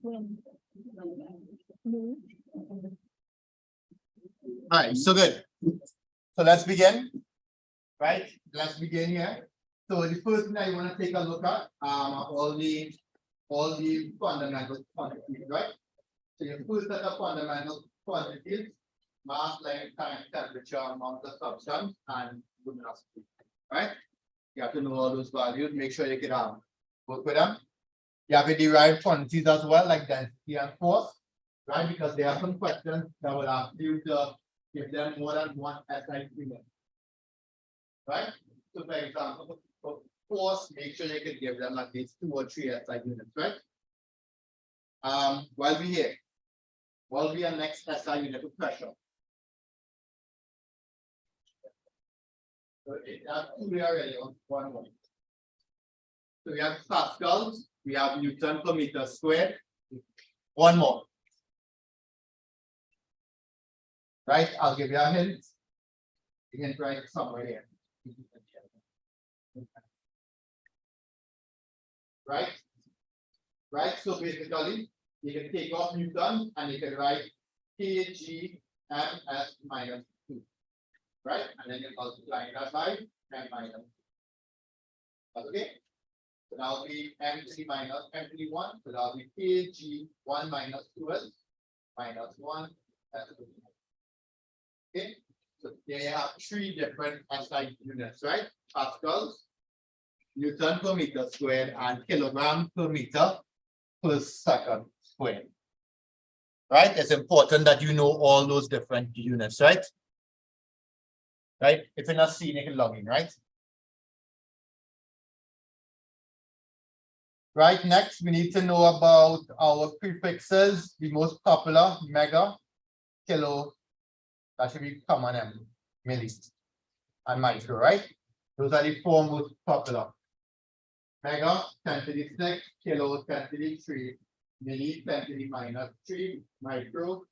All right, so good. So let's begin. Right, let's begin here. So the first thing I want to take a look at are all the fundamental quantities, right? So your first set of fundamental quantities: mass, length, time, temperature, amount of substance, and luminosity. Right? You have to know all those values. Make sure you can work with them. You have to derive quantities as well, like density and force, right? Because there are some questions that will ask you to give them more than one SI unit. Right? So for example, for force, make sure you can give them at least 2 or 3 SI units, right? While we here, what will be our next SI unit of pressure? So it has 2 there already on 1 more. So we have pascals, we have Newton per meter squared. 1 more. Right? I'll give you a hint. You can try it somewhere here. Right? Right? So basically, you can take off Newton and you can write kg ms minus 2. Right? And then you multiply that by m minus 2. Okay? So that will be m3 minus m3 so that will be kg 1 minus 2 is minus 1 s2. Okay? So there you have 3 different SI units, right? Pascals, Newton per meter squared, and kilogram per meter per second squared. Right? It's important that you know all those different units, right? Right? If you're not seeing, you can log in, right? Right, next we need to know about our prefixes, the most popular, mega, kilo, that should be common M, milli, and micro, right? Those are the 4 most popular. Mega, 10 to the 6, kilo, 10 to the 3, milli, 10 to the minus 3, micro,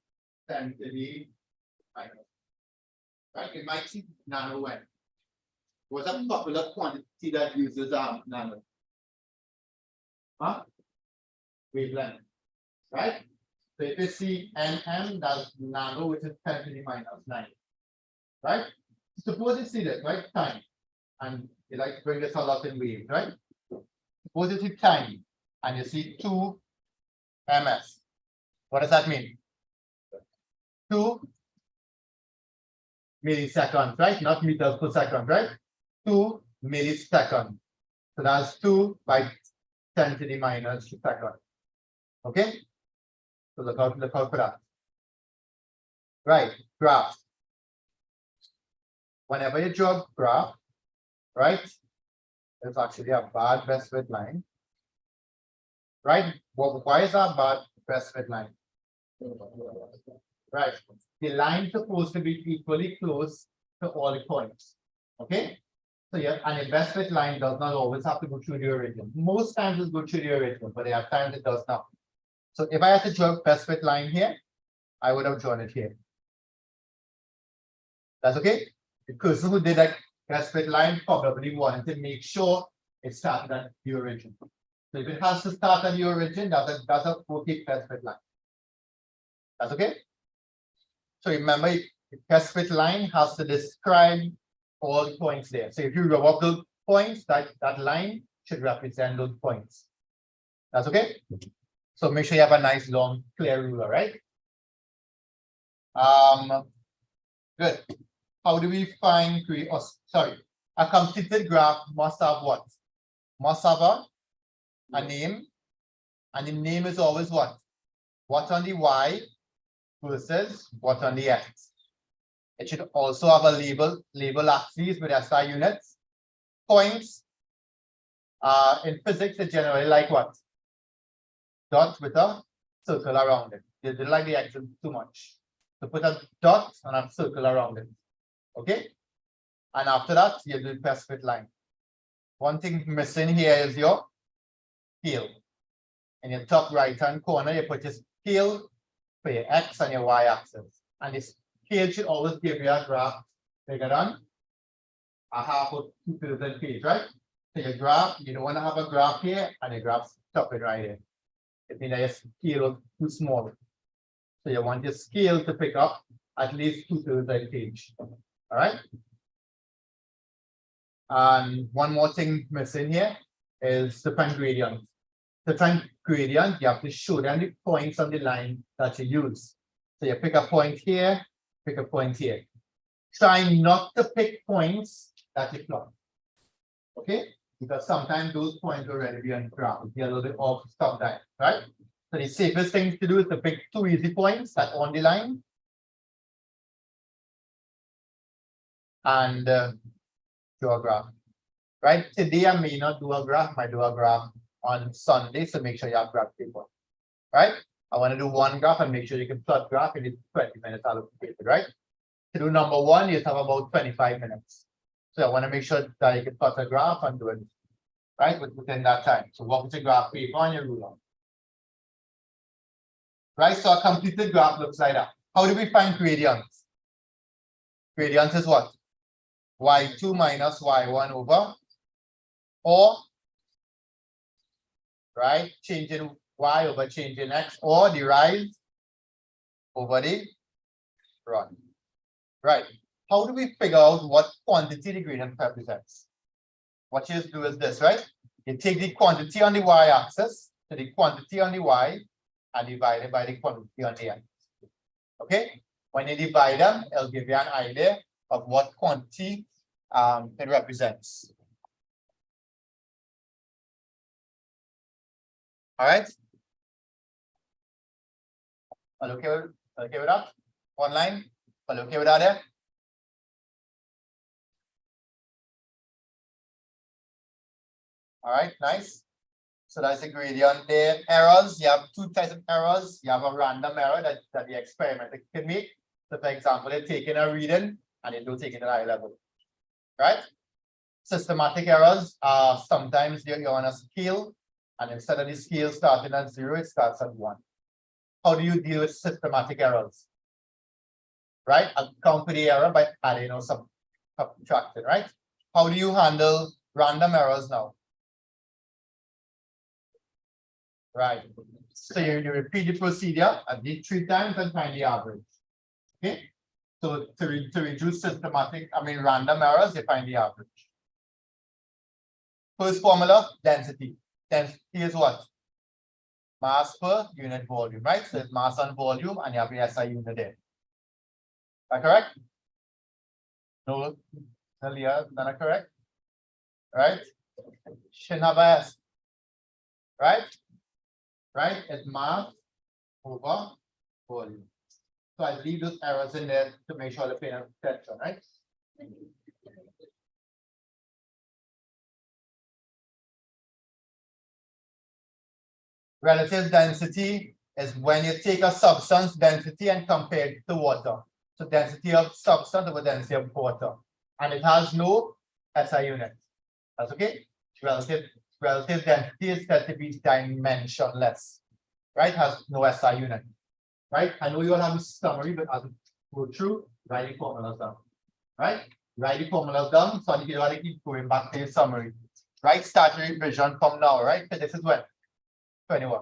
10 to the minus. Right, it might see nano N. What's a popular quantity that uses nano? Huh? Wavelength, right? So if you see NM, that's nano, which is 10 to the minus 9, right? Suppose you see this, right? Time, and you like to bring this a lot in waves, right? Suppose you see time, and you see 2 ms. What does that mean? 2 milliseconds, right? Not meters per second, right? 2 milliseconds. So that's 2 by 10 to the minus second. Okay? So look out for that. Right, graph. Whenever you draw a graph, right? It's actually a bad best fit line. Right? Why is that bad best fit line? Right. The line is supposed to be equally close to all the points. Okay? So yeah, an best fit line does not always have to go through the origin. Most times it goes through the origin, but there are times it does not. So if I had to draw a best fit line here, I would have drawn it here. That's okay? The person who did that best fit line probably wanted to make sure it started at the origin. So if it has to start at the origin, that's a okay best fit line. That's okay? So remember, the best fit line has to describe all the points there. So if you rub up those points, that line should represent those points. That's okay? So make sure you have a nice long clear ruler, right? Good. How do we find a completed graph must have what? Must have a name, and the name is always what? What on the Y versus what on the X. It should also have a label axes with SI units. Points. In physics, it's generally like what? Dot with a circle around it. They don't like the X too much. So put a dot and a circle around it. Okay? And after that, you do best fit line. One thing missing here is your scale. In your top right-hand corner, you put your scale for your X and your Y axis. And this scale should always give you a graph bigger than a half or 2/3 page, right? So your graph, you don't want to have a graph here and your graph stop it right here. it means that your scale is too small. So you want your scale to pick up at least 2/3 of the page. All right. And one more thing missing here is different gradients. Different gradient, you have to show them the points on the line that you use. So you pick a point here, pick a point here. Try not to pick points that you plot. Okay? Because sometimes those points will already be on the graph. You're a little bit off sometimes, right? So the safest thing to do is to pick two easy points that are on the line. And draw a graph. Right? Today I may not do a graph, I might do a graph on Sunday, so make sure you have graph paper. Right? I want to do one graph and make sure you can plot graph in 20 minutes allocated, right? To do number one, you have about 25 minutes. So I want to make sure that you can plot a graph and do it right within that time. So work with your graph paper and your ruler. Right? So a completed graph looks like that. How do we find gradients? Gradient is what? Y2 minus Y1 over 4. Right? Changing Y over changing X, or the rise over the run. Right. How do we figure out what quantity the gradient represents? What you do is this, right? You take the quantity on the y-axis, so the quantity on the y, and divide it by the quantity on the x. Okay? When you divide them, it'll give you an idea of what quantity it represents. All right? All okay with that? Online? All okay with that there? All right, nice. So that's the gradient there. Errors, you have two types of errors. You have a random error that the experiment can make. So for example, they're taking a reading and they don't take it at high level. Right? Systematic errors are sometimes you're on a scale, and instead of the scale starting at 0, it starts at 1. How do you deal with systematic errors? Right? Account for the error by adding or subtracting, right? How do you handle random errors now? Right. So you repeat the procedure at least 3 times and find the average. Okay. So to reduce random errors, you find the average. First formula, density. Density is what? Mass per unit volume, right? So it's mass and volume, and you have the SI unit there. Is that correct? No, Leah, not correct? Right? Shouldn't have a S. Right? Right? It's mass over volume. So I leave those errors in there to make sure the paying attention, right? Relative density is when you take a substance density and compare it to water. So density of substance over density of water. And it has no SI unit. That's okay? Relative density is said to be dimensionless. Right? Has no SI unit. Right? I know you all have a summary, but as we go through, write the formulas down. Right? Write the formulas down so you can keep going back to your summary. Right? Start your revision from now, right? So this is when? 21.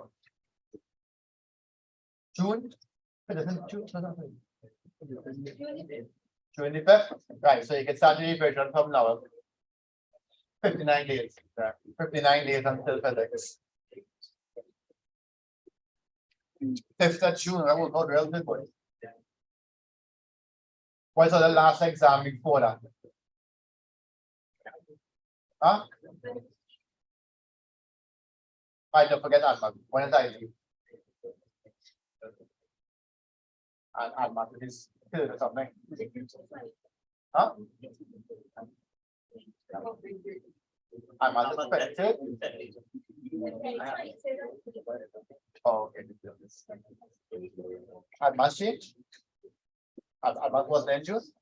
June? June 25th? Right, so you can start the revision from now. 59 days. 59 days until physics. 5th of June, I will not real good boy. What's the last exam before that? Huh? I don't forget that. When is that? And math is good or something. Huh? I'm math is expected. Oh, okay. And math change? And math was then choose?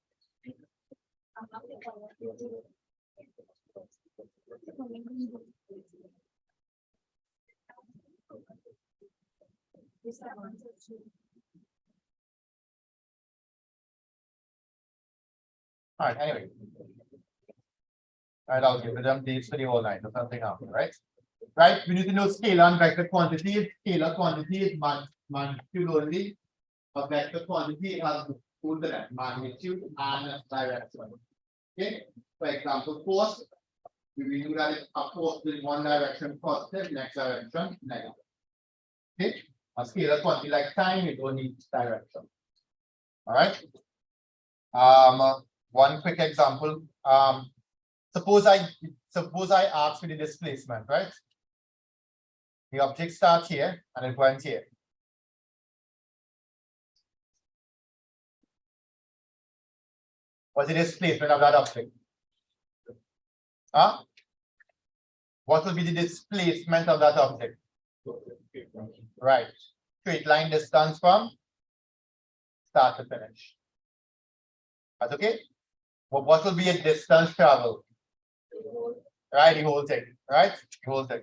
All right, anyway. All right, I'll give them these for the whole night or something after, right? right? We need to know scalar and vector quantity. Scalar quantity is magnitude only. A vector quantity has both the magnitude and direction. Okay. For example, force. We know that a force in one direction positive, next direction negative. Okay. A scalar quantity like time, it don't need direction. All right. One quick example. Suppose I ask for the displacement, right? The object starts here and it went here. What's the displacement of that object? Huh? What will be the displacement of that object? Right. Straight line distance from start to finish. That's okay? Well, what will be a distance traveled? Right, the whole thing, right? The whole thing.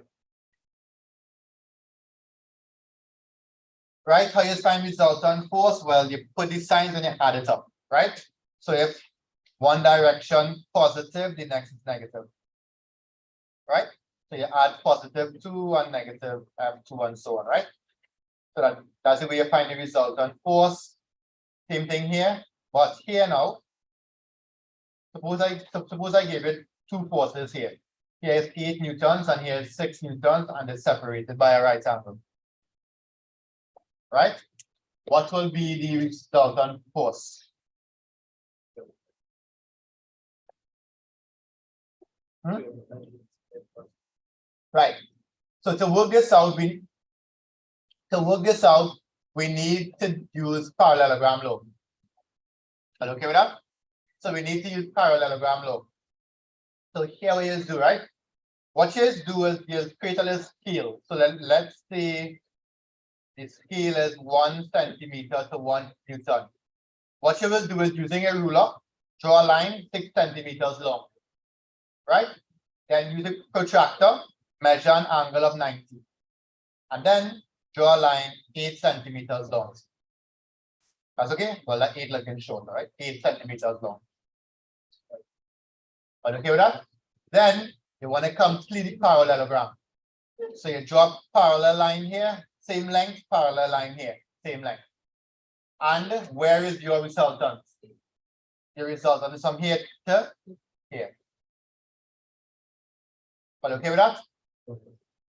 Right, how you find resultant force? Well, you put the signs and you add it up, right? So if one direction positive, the next is negative. Right? So you add positive 2 and negative 2 and so on, right? So that's the way you find the resultant force. Same thing here, but here now, suppose I give it two forces here. Here is 8 newtons and here is 6 newtons and it's separated by a right angle. Right? What will be the resultant force? Right. So to work this out, we need to use parallelogram law. Are you okay with that? So we need to use parallelogram law. So here we just do, right? What you just do is you create a little scale. So let's say the scale is 1 centimeter to 1 newton. What you will do is using a ruler, draw a line 6 centimeters long. Right? Then use a protractor, measure an angle of 90. And then draw a line 8 centimeters long. That's okay? Well, that 8 looking short, right? 8 centimeters long. Are you okay with that? Then you want to complete the parallelogram. So you draw a parallel line here, same length, parallel line here, same length. And where is your resultant? Your resultant is from here to here. Are you okay with that?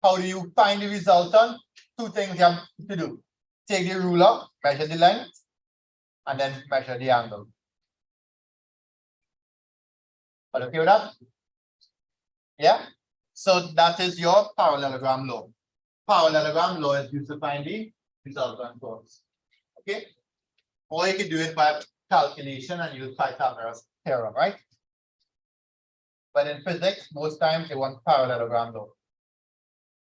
How do you find the resultant? Two things you have to do. Take the ruler, measure the length, and then measure the angle. Are you okay with that? Yeah? So that is your parallelogram law. Parallelogram law is used to find the resultant force. Okay? Or you can do it by calculation and use Pythagoras theorem, right? But in physics, most times you want parallelogram law.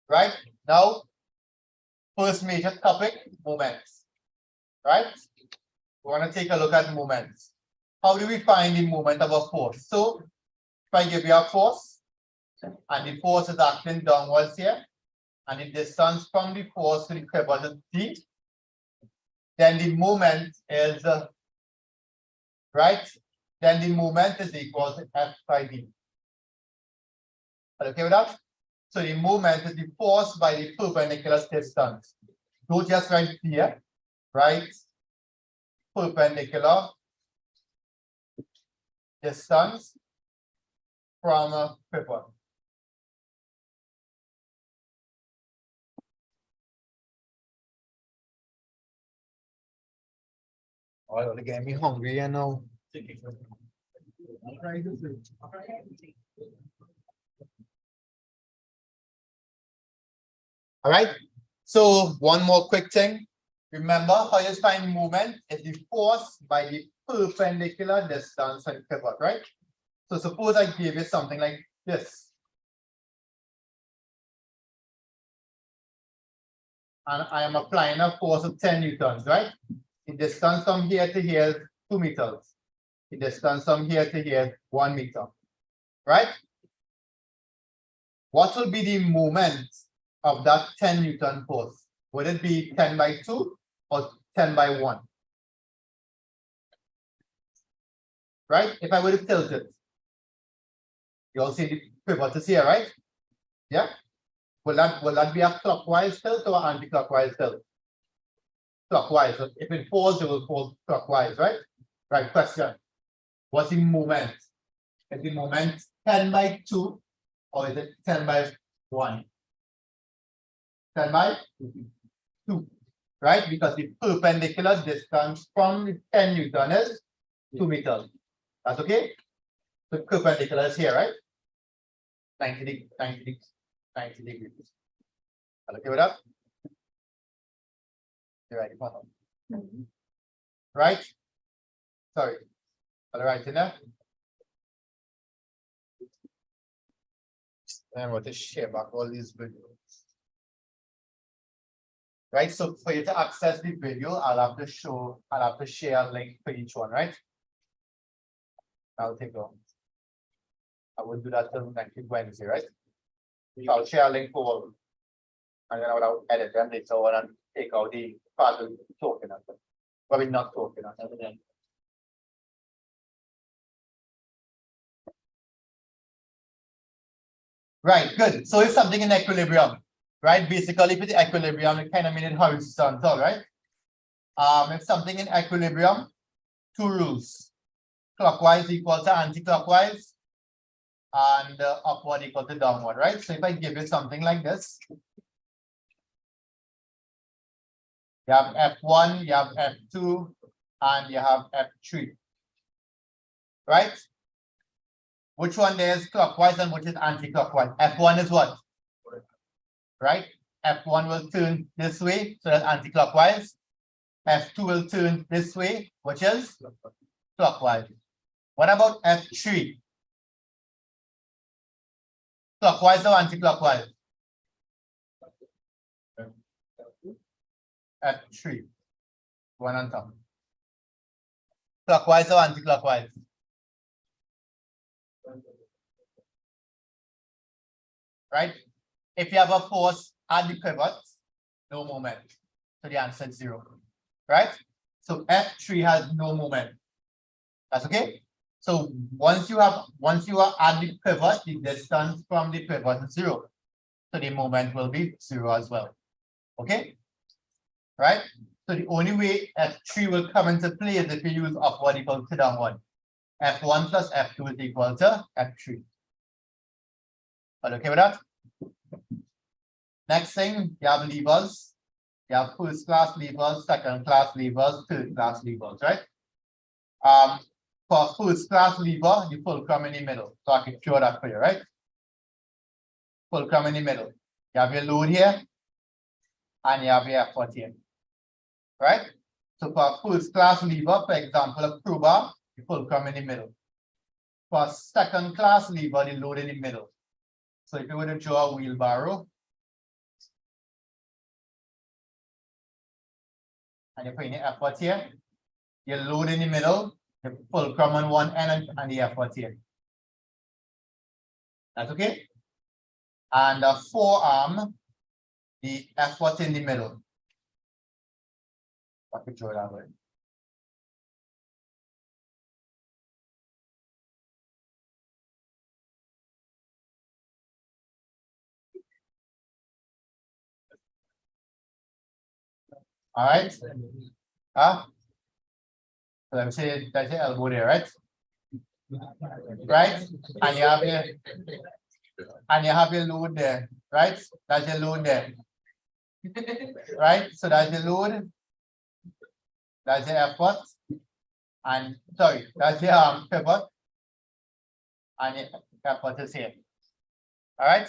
Right? Now, first major topic, moments. Right? We want to take a look at moments. How do we find the moment of a force? So, if I give you a force, and the force is acting downwards here, and the distance from the force to the pivot is d, then the moment is, right? Then the moment is equal to F by d. Are you okay with that? So the moment is the force by the perpendicular distance. Don't just write here, right? Perpendicular distance from a pivot. Oh, you're getting me hungry, you know. All right. So one more quick thing. Remember, highest find moment is the force by the perpendicular distance from pivot, right? So suppose I give you something like this. And I am applying a force of 10 newtons, right? The distance from here to here is 2 meters. The distance from here to here is 1 meter, right? What will be the moment of that 10 Newton force? Would it be 10 by 2 or 10 by 1? Right? If I were to tilt it, you all see the pivot is here, right? Yeah? Will that be a clockwise tilt or anti-clockwise tilt? Clockwise. So if it falls, it will fall clockwise, right? Right. Question. What's the moment? Is the moment 10 by 2 or is it 10 by 1? 10 by 2, right? Because the perpendicular distance from the 10 Newton is 2 meters. That's okay? The perpendicular is here, right? 90 degrees. 90 degrees. Okay with that? You're right. Right? Sorry. All right in there? And what to share back all these videos. Right, so for you to access the video, I'll have to share a link for each one, right? I'll take long. I will do that till next Wednesday, right? I'll share a link for all, and then I will edit them later on and take out the part of talking of them. Probably not talking of them. Right, good. So it's something in equilibrium, right? Basically, if it's equilibrium, it kind of means horizontal, right? If something in equilibrium, two rules. Clockwise equal to anti-clockwise, and upward equal to downward, right? So if I give you something like this, you have F1, you have F2, and you have F3, right? Which one there is clockwise and which is anti-clockwise? F1 is what? Right? F1 will turn this way, so that's anti-clockwise. F2 will turn this way, which is clockwise. What about F3? Clockwise or anti-clockwise? F3. One on top. Clockwise or anti-clockwise? Right? If you have a force at the pivot, no moment. So the answer is 0. Right? So F3 has no moment. That's okay? So once you are at the pivot, the distance from the pivot is 0. So the moment will be 0 as well. Okay? Right? So the only way F3 will come into play is if you use upward equal to downward. F1 plus F2 is equal to F3. But okay with that? Next thing, you have levers. You have first class levers, second class levers, third class levers, right? For first class lever, you fulcrum in the middle. So I can draw that for you, right? Fulcrum in the middle. You have your load here, and you have your effort here. Right? So for first class lever, for example, a crowbar, you fulcrum in the middle. For second class lever, the load in the middle. So if you were to draw a wheelbarrow, and you're putting your effort here, your load in the middle, the fulcrum on one end, and the effort here. That's okay? And the forearm, the effort in the middle. I could draw that way. All right. So let me say that's your elbow there, right? Right? And you have your load there, right? That's your load there. Right? So that's your load. That's your effort. And sorry, that's your pivot. And your effort is here. All right.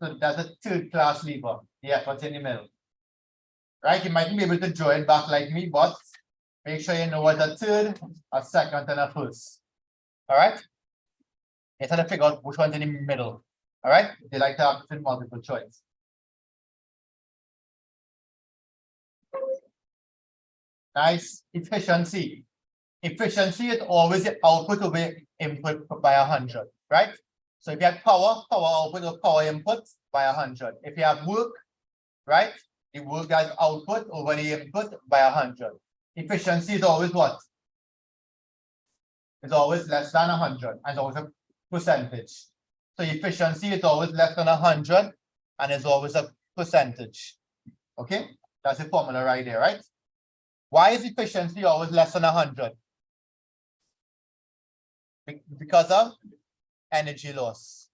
So that's a third class lever. The effort in the middle. Right? You mightn't be able to draw it back like me, but make sure you know what a third, a second, and a first. All right? You try to figure out which one's in the middle. All right? They like to have multiple choice. Nice. Efficiency. Efficiency is always the output over input by 100, right? So if you have power output or power input by 100. If you have work, right? The work as output over the input by 100. Efficiency is always what? It's always less than 100, and always a percentage. So efficiency is always less than 100 and there's always a percentage. Okay, that's the formula right there, right? Why is efficiency always less than 100? Because of energy loss,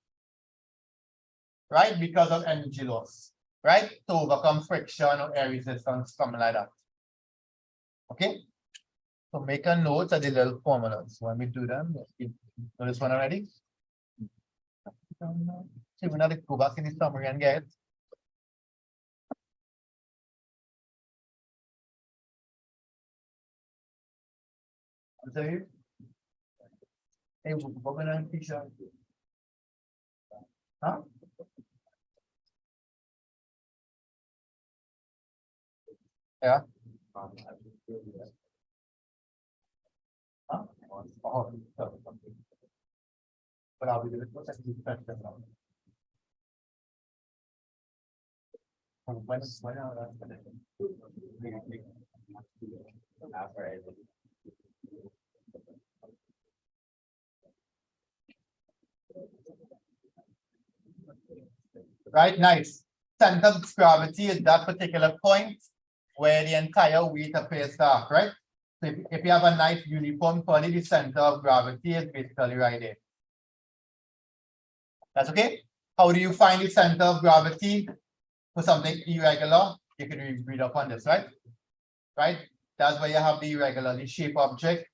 right? Because of energy loss, right? To overcome friction or air resistance, something like that. Okay, so make a note of the little formulas when we do them. You know this one already? So we're not go back in the summary and get it. Hey, we're gonna picture. Huh? Yeah. Huh? Oh, but I'll be doing it. Right, nice. Center of gravity is that particular point where the entire weight appears to act, right? So if you have a nice uniform body, the center of gravity is basically right there. That's okay. How do you find the center of gravity for something irregular? You can read up on this, right? Right? That's where you have the irregularly shaped object,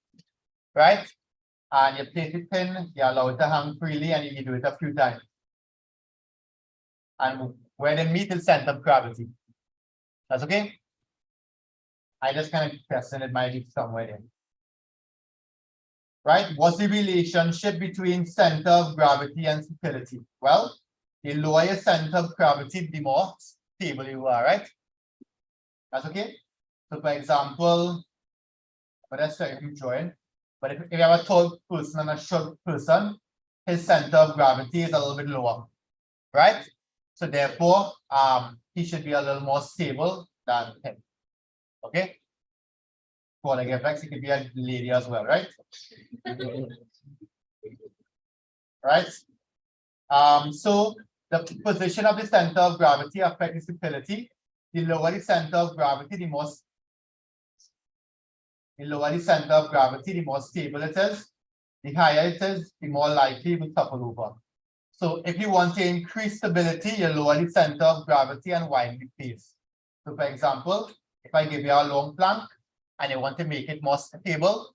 right? And you place it in, you allow it to hang freely, and you do it a few times. And where they meet is center of gravity. That's okay. I just kind of question it might be somewhere there. Right? What's the relationship between center of gravity and stability? Well, the lower your center of gravity, the more stable you are, right? That's okay. So for example, but that's very drawing. But if you have a tall person and a short person, his center of gravity is a little bit lower, right? So therefore, he should be a little more stable than him. Okay. For like effects, it could be a lady as well, right? Right. So the position of the center of gravity affects stability. The lower the center of gravity, the more stable it is. The higher it is, the more likely it will topple over. So if you want to increase stability, you lower the center of gravity and widen the face. So for example, if I give you a long plank and you want to make it more stable,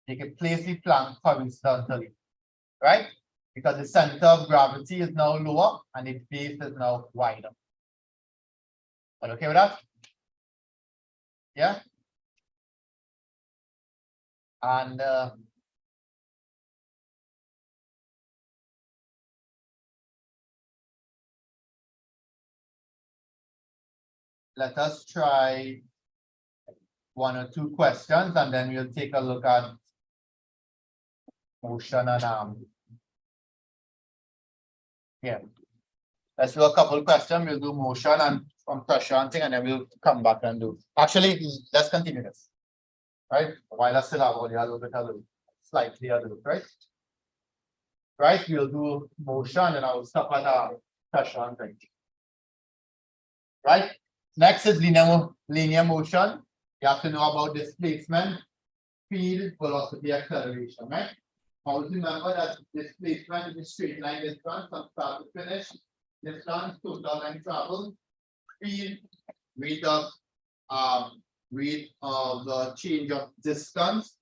you can place the plank horizontally, right? Because the center of gravity is now lower and the base is now wider. Are you okay with that? Yeah. And let us try one or two questions, and then we'll take a look at motion and yeah. Let's do a couple questions. We'll do motion and some pressure and thing, and then we'll come back and do. Actually, let's continue this. Right? While I still have only a little bit slightly a little, right? Right, we'll do motion and I'll stop at pressure and thing. Right? Next is linear motion. You have to know about displacement, speed, velocity, acceleration, right? Always remember that displacement is a straight line distance from start to finish. Distance, total line travel, speed, rate of the change of distance,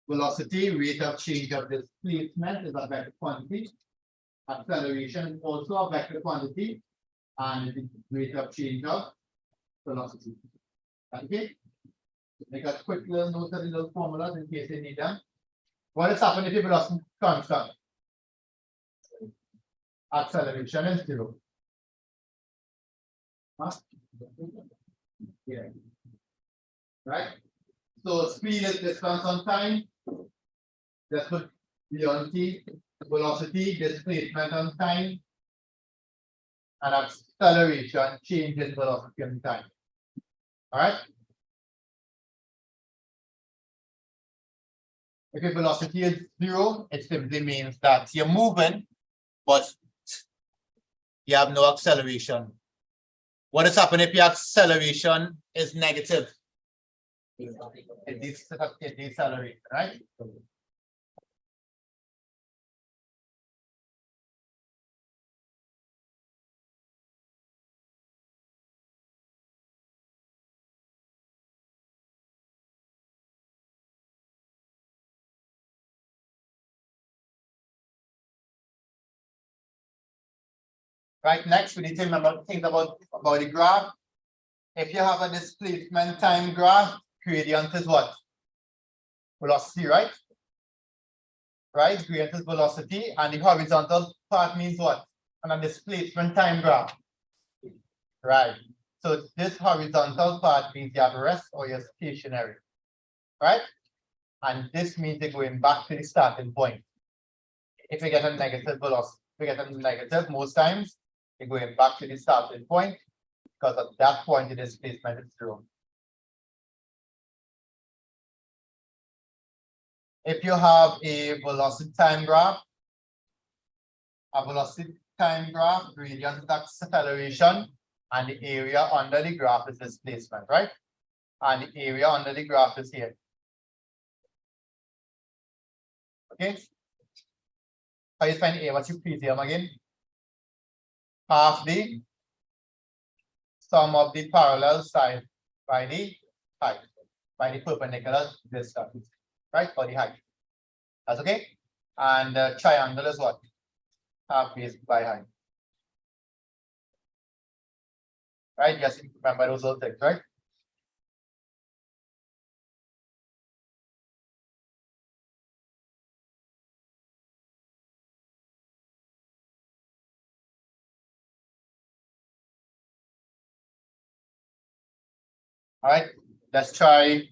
velocity, rate of change of displacement is a vector quantity. Acceleration is also a vector quantity, and the rate of change of velocity. Okay. Make a quick little note of the little formulas in case you need them. What is happening if the velocity constant? Acceleration is 0. Huh? Yeah. Right? So speed is distance on time. Just put beyond t. Velocity, displacement on time. And acceleration, change in velocity on time. All right. If your velocity is 0, it simply means that you're moving, but you have no acceleration. What is happening if your acceleration is negative? It decelerates, right? Right, next we need to remember think about the graph. If you have a displacement time graph, gradient is what? Velocity, right? Right, gradient is velocity, and the horizontal part means what? And a displacement time graph. Right. So this horizontal part means you have rest or you're stationary. Right? And this means you're going back to the starting point. If you get a negative velocity, if you get a negative most times, you're going back to the starting point, because at that point the displacement is zero. If you have a velocity time graph, gradient is acceleration, and the area under the graph is displacement, right? And the area under the graph is here. Okay. How you find A? What's your PTM again? Half the sum of the parallel side by the height, by the perpendicular distance, right? For the height. That's okay. And the triangle is what? Half base by height. Right? Yes, remember those little things, right? All right, let's try.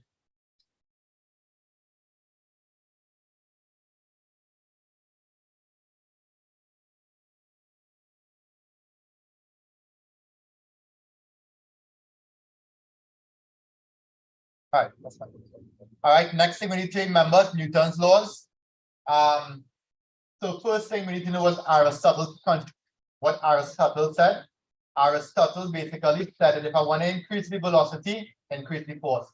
All right, that's fine. All right, next thing we need to remember Newton's laws. So first thing we need to know what Aristotle said. Aristotle basically said that if I want to increase the velocity, increase the force.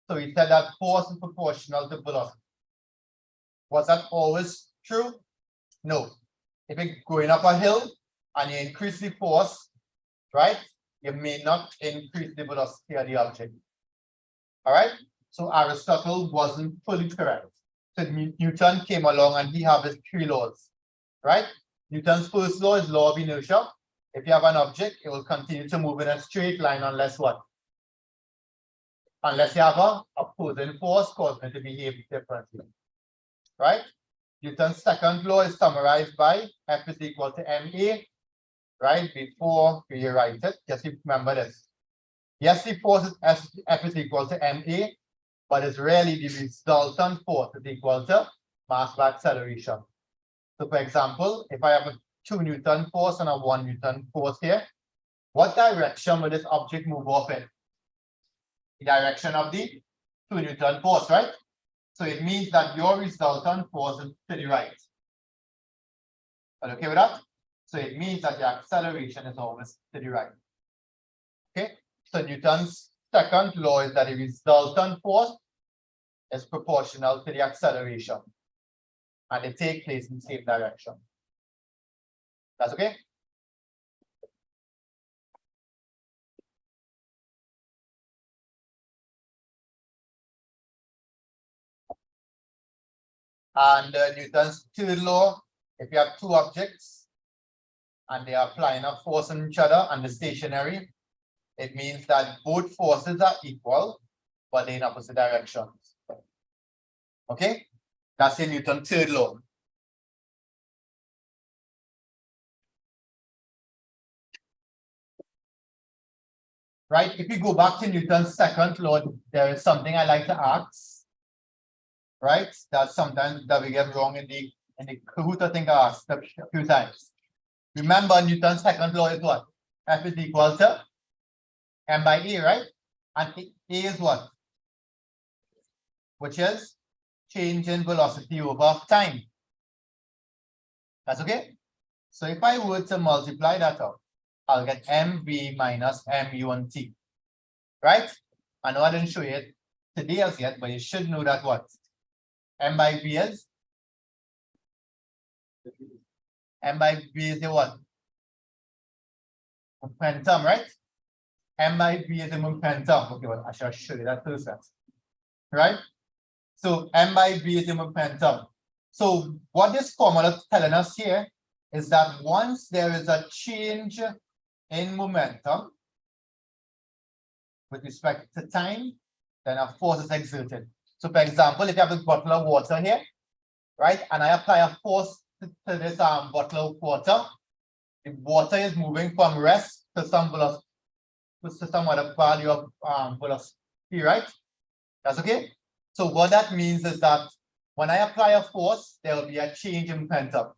So he said that force is proportional to velocity. Was that always true? No. If you're going up a hill and you increase the force, right, you may not increase the velocity of the object. All right. So Aristotle wasn't fully correct. So Newton came along and he had his three laws, right? Newton's first law is law of inertia. If you have an object, it will continue to move in a straight line unless what? Unless you have a opposing force causing it to behave differently, right? Newton's second law is summarized by F is equal to ma, right? Before we write it, just remember this. Yes, the force is F is equal to ma, but it's really the resultant force is equal to mass by acceleration. So for example, if I have a 2 Newton force and a 1 Newton force here, what direction will this object move off in? The direction of the 2 Newton force, right? So it means that your resultant force is to the right. Are you okay with that? So it means that the acceleration is always to the right. Okay, so Newton's second law is that the resultant force is proportional to the acceleration, and they take place in the same direction. That's okay? And Newton's third law, if you have two objects and they are applying a force on each other and they're stationary, it means that both forces are equal, but they're in opposite directions. Okay? That's in Newton's third law. Right? If you go back to Newton's second law, there is something I like to ask. Right? That's sometimes that we get wrong in the Hooke, I think I asked a few times. Remember, Newton's second law is what? F is equal to m by a, right? And a is what? Which is change in velocity over time. That's okay? So if I were to multiply that up, I'll get mv minus mu on t, right? I know I didn't show you it today as yet, but you should know that what m by v is. M by v is the what? Momentum, right? M by v is the momentum. Okay, well, I shall show you that first, right? So m by v is the momentum. So what this formula is telling us here is that once there is a change in momentum with respect to time, then a force is exerted. So for example, if you have a bottle of water here, right, and I apply a force to this bottle of water, the water is moving from rest to some velocity, to some other value of velocity, right? That's okay. So what that means is that when I apply a force, there will be a change in momentum.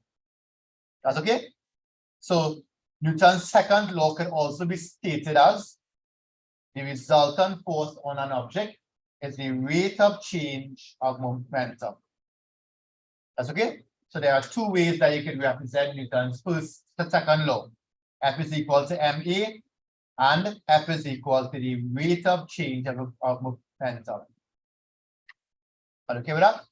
That's okay. So Newton's second law can also be stated as the resultant force on an object is the rate of change of momentum. That's okay. So there are two ways that you can represent Newton's first to second law. F is equal to ma and F is equal to the rate of change of momentum. Are you okay with that?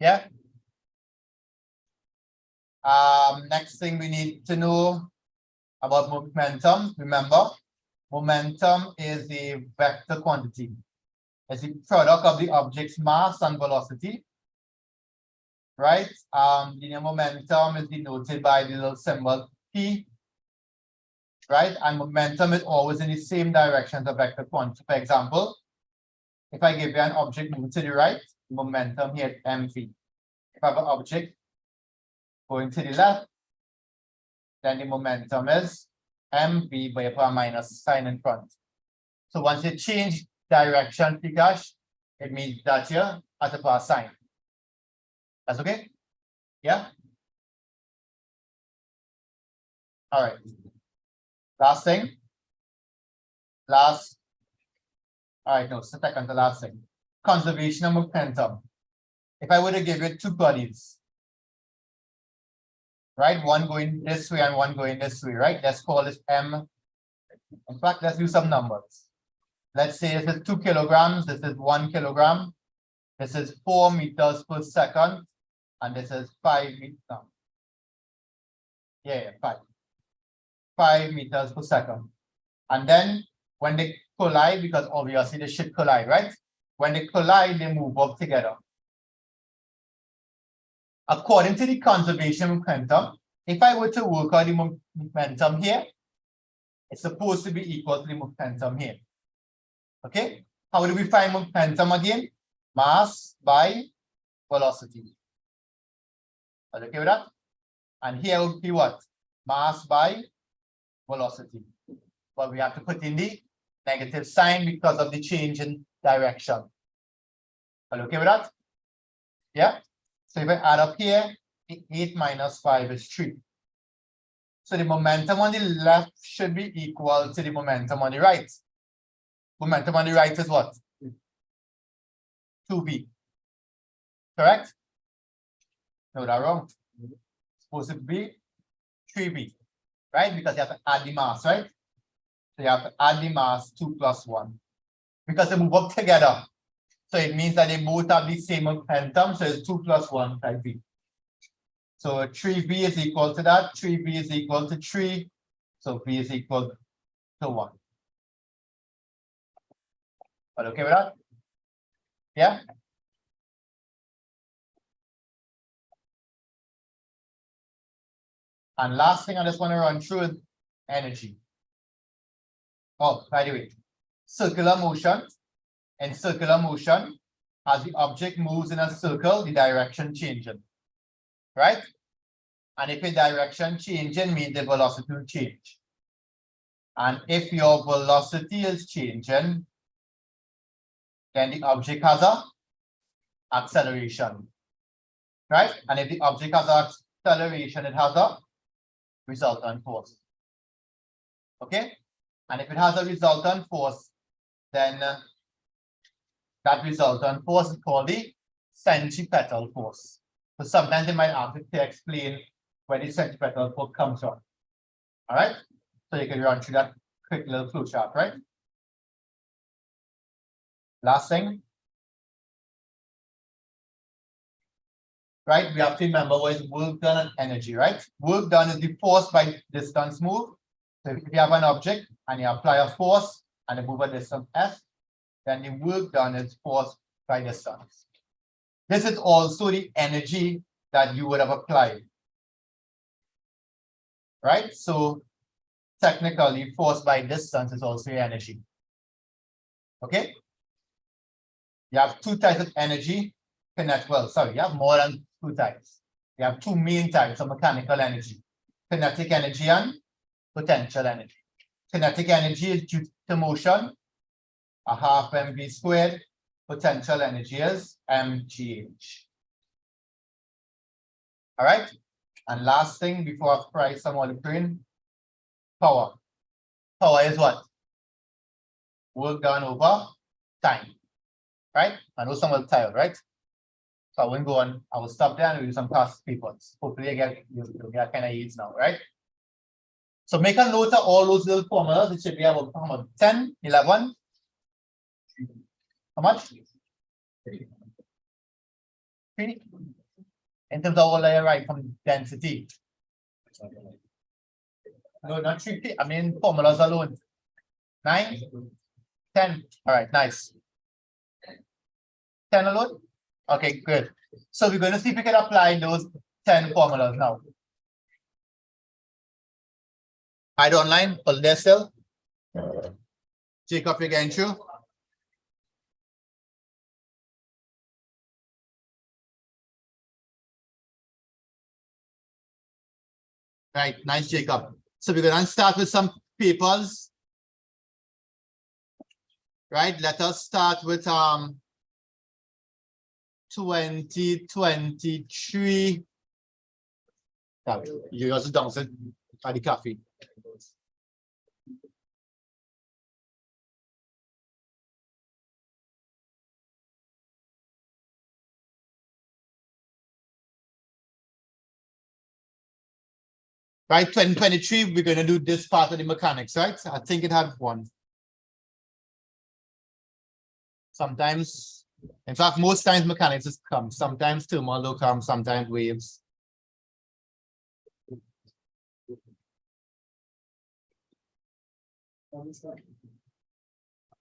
Yeah. Next thing we need to know about momentum. Remember, momentum is the vector quantity. It's the product of the object's mass and velocity. Right? Linear momentum is denoted by the little symbol P. Right? And momentum is always in the same direction as a vector quantity. For example, if I give you an object moving to the right, momentum here is mv. If I have an object going to the left, then the momentum is mv by a minus sign in front. So once you change direction, Pikash, it means that you're at a plus sign. That's okay? Yeah? All right. Last thing. Last. All right, no, second to last thing. Conservation of momentum. If I were to give you two bodies, right? One going this way and one going this way, right? Let's call this M. In fact, let's do some numbers. Let's say this is 2 kilograms, this is 1 kilogram, this is 4 meters per second, and this is 5 meters. Yeah, 5 meters per second. And then when they collide, because obviously they should collide, right? When they collide, they move up together. According to the conservation momentum, if I were to work out the momentum here, it's supposed to be equal to the momentum here. Okay? How do we find momentum again? Mass by velocity. Are you okay with that? And here would be what? Mass by velocity. But we have to put in the negative sign because of the change in direction. Are you okay with that? Yeah? So if I add up here, 8 minus 5 is 3. So the momentum on the left should be equal to the momentum on the right. Momentum on the right is what? 2v. Correct? No, that's wrong. It's supposed to be 3v, right? Because you have to add the mass, right? So you have to add the mass 2 plus 1. Because they move up together. So it means that they both have the same momentum. So it's 2 plus 1 times v. So 3v is equal to that. 3v is equal to 3. So v is equal to 1. Are you okay with that? Yeah? And last thing I just want to run through is energy. Oh, by the way, circular motion. In circular motion, as the object moves in a circle, the direction changes. Right? And if the direction changes, means the velocity will change. And if your velocity is changing, then the object has a acceleration. right? And if the object has an acceleration, it has a resultant force. Okay, and if it has a resultant force, then that resultant force is called the centripetal force. So sometimes they might ask you to explain where the centripetal force comes from. All right, so you can run through that quick little flow chart, right? Last thing, right? We have to remember what is work done and energy, right? Work done is the force by distance moved. So if you have an object and you apply a force and you move a distance f, then the work done is force by distance. This is also the energy that you would have applied, right? So technically, force by distance is also energy. Okay? You have two types of energy. Well, sorry, you have more than two types. You have two main types of mechanical energy: kinetic energy and potential energy. Kinetic energy is due to motion, a half mv squared. Potential energy is mgh. All right. And last thing before I fry some more brain, power. Power is what? Work done over time. Right? I know some of the tired, right? So I won't go on. I will stop there and do some past papers. Hopefully you get kind of ease now, right? So make a note of all those little formulas. It should be about 10, 11. How much? 3. In terms of all I write from density. No, not 3. I mean formulas alone. 9, 10. All right, nice. 10 alone? Okay, good. So we're going to see if we can apply those 10 formulas now. Hide online, hold there still. Jacob, you're getting through. Right, nice, Jacob. So we're going to start with some papers. Right, let us start with 2023. You also dancing at the cafe. Right, 2023, we're going to do this part of the mechanics, right? I think it had one. Sometimes, in fact, most times mechanics is come. Sometimes thermal will come, sometimes waves.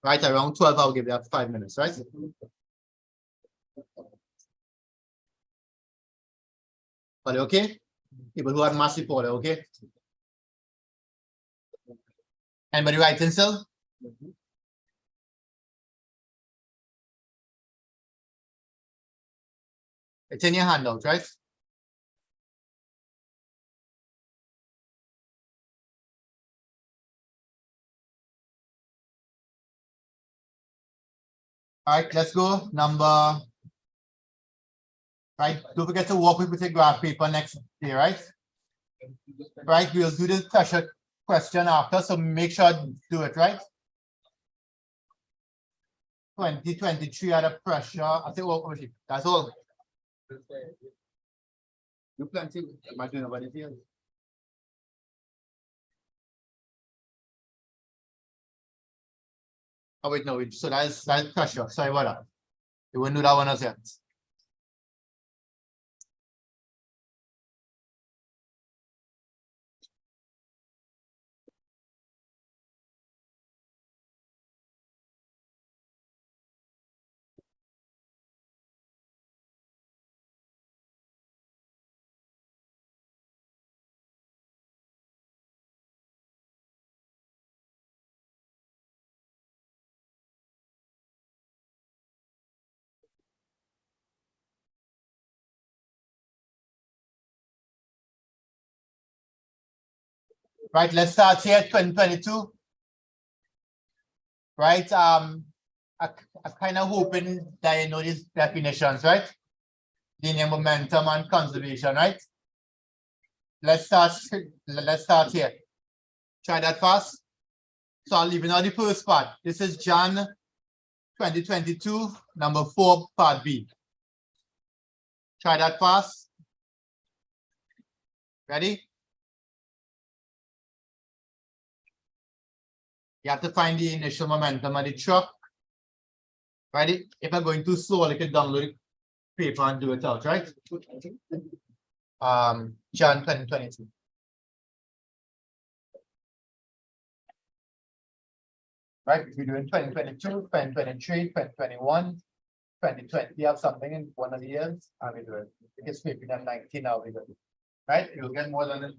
Right, around 12, I'll give that 5 minutes, right? Are they okay? People who have massive order, okay? Anybody writing still? It's in your handout, right? All right, let's go. Number. Right, don't forget to work with the graph paper next day, right? Right, we'll do this pressure question after, so make sure to do it, right? 2023 at a pressure. I think that's all. You plenty. Imagine nobody here. Oh wait, no, so that's pressure. Sorry about that. You wouldn't do that one as yet. Right, let's start here, 2022. Right, I kind of hoping that you know these definitions, right? linear momentum and conservation, right? Let's start here. Try that fast. So I'll leave out the first part. This is Jan 2022, number 4, part B. Try that fast. Ready? You have to find the initial momentum of the truck. Ready? If I'm going too slow, I can download the paper and do it out, right? Jan 2022. Right? We're doing 2022, 2023, 2021, 2020. You have something in one of the years, and we do it. It's maybe 19 now, we do it. Right? You'll get more than this.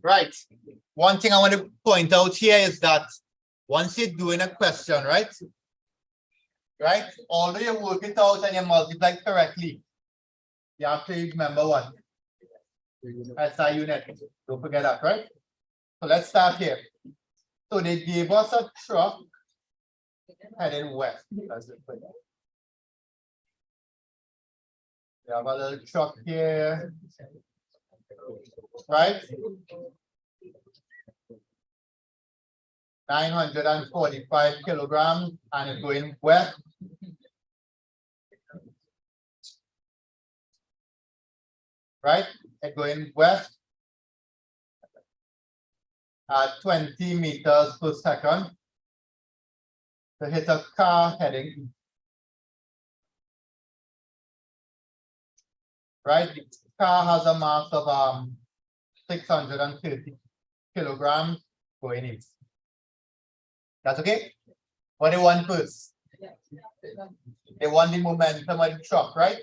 Right. One thing I want to point out here is that once you're doing a question, right? Right? Although you work it out and you multiply correctly, you have to remember what? SI unit. Don't forget that, right? So let's start here. So they gave us a truck heading west. We have a little truck here, right? 945 kilograms, and it's going west. Right? It's going west at 20 meters per second to hit a car heading. Right? The car has a mass of 630 kilograms going in. That's okay? What they want first? They want the momentum of the truck, right?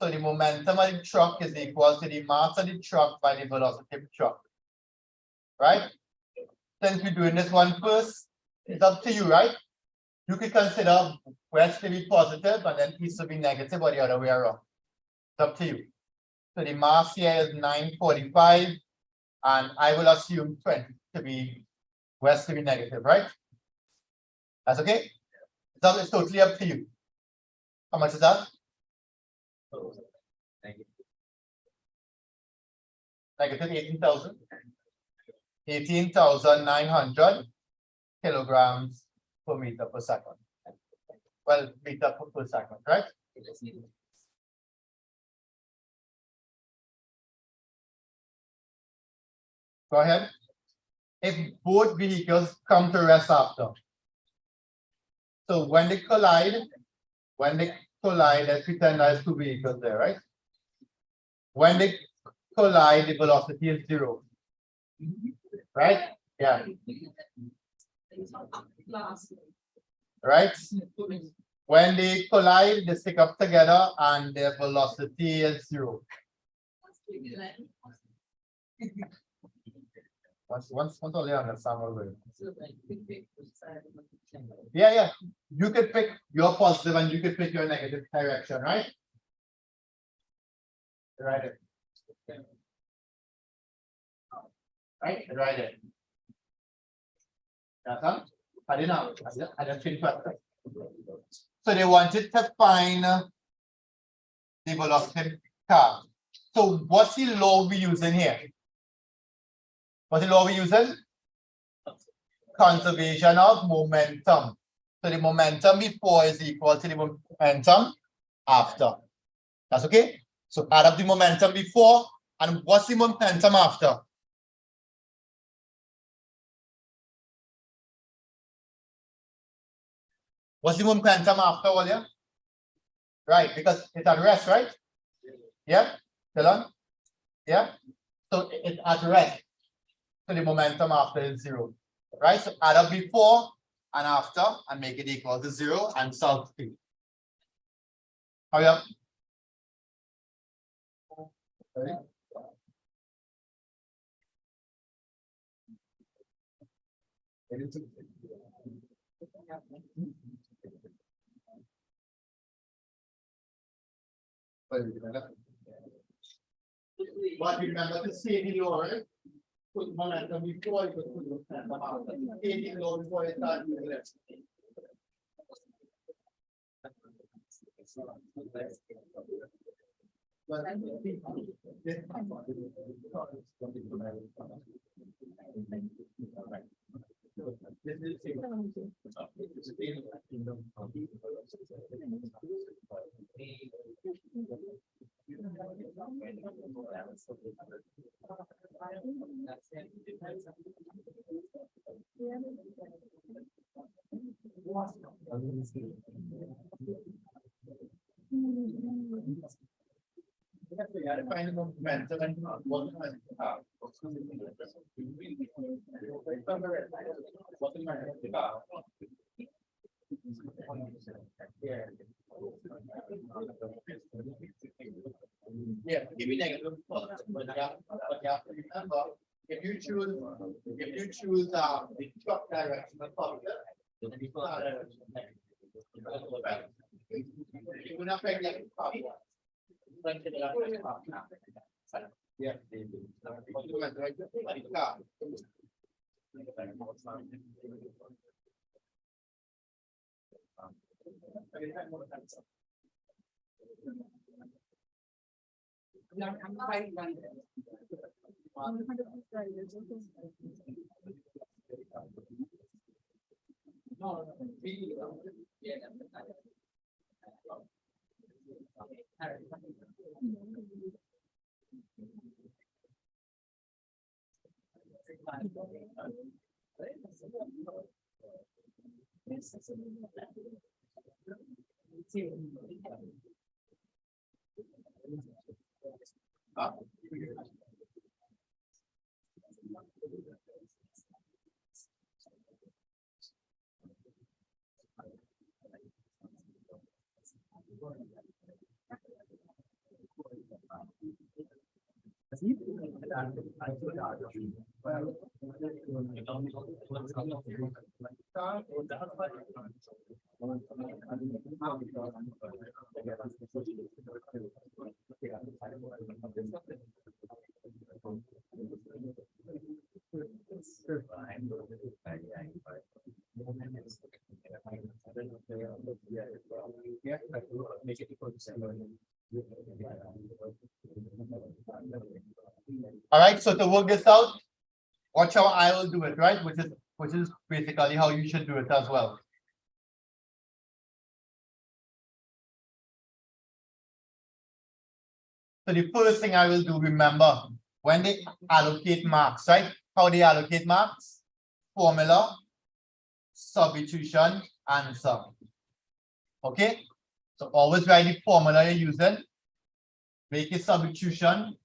So the momentum of the truck is equal to the mass of the truck by the velocity of the truck. Right? Since we're doing this one first, it's up to you, right? You could consider west to be positive and then east to be negative or the other way around. It's up to you. So the mass here is 945, and I will assume 20 to be west to be negative, right? That's okay? It's totally up to you. How much is that? Negative 18,000. 18,900 kilograms per meter per second. Well, meter per second, right? Go ahead. If both vehicles come to rest after. So when they collide, let's pretend there's two vehicles there, right? When they collide, the velocity is 0. Right? Yeah. Right? When they collide, they stick up together and their velocity is 0. Once all you understand what we're doing. Yeah. You could pick your positive and you could pick your negative direction, right? Right. Right, right it. That's all. I didn't know. I just finished that. So they wanted to find the velocity car. So what's the law we're using here? What's the law we're using? Conservation of momentum. So the momentum before is equal to the momentum after. That's okay? So add up the momentum before and what's the momentum after? What's the momentum after, William? Right, because it's at rest, right? Yeah, Dylan? Yeah, so it's at rest. So the momentum after is 0. Right, so add up before and after and make it equal to 0 and solve speed. Hurry up. Ready? But remember to say the law, right? Put momentum before you put momentum after. Say the law before you start doing it. Yeah, give me negative. But you have to remember, if you choose the truck direction, the positive, then people are negative. You will not affect negative. Yeah. All right, so to work this out, watch how I will do it, right? Which is basically how you should do it as well. So the first thing I will do, remember, when they allocate marks, right? How they allocate marks? Formula, substitution, answer. Okay? So always write the formula you're using, make a substitution,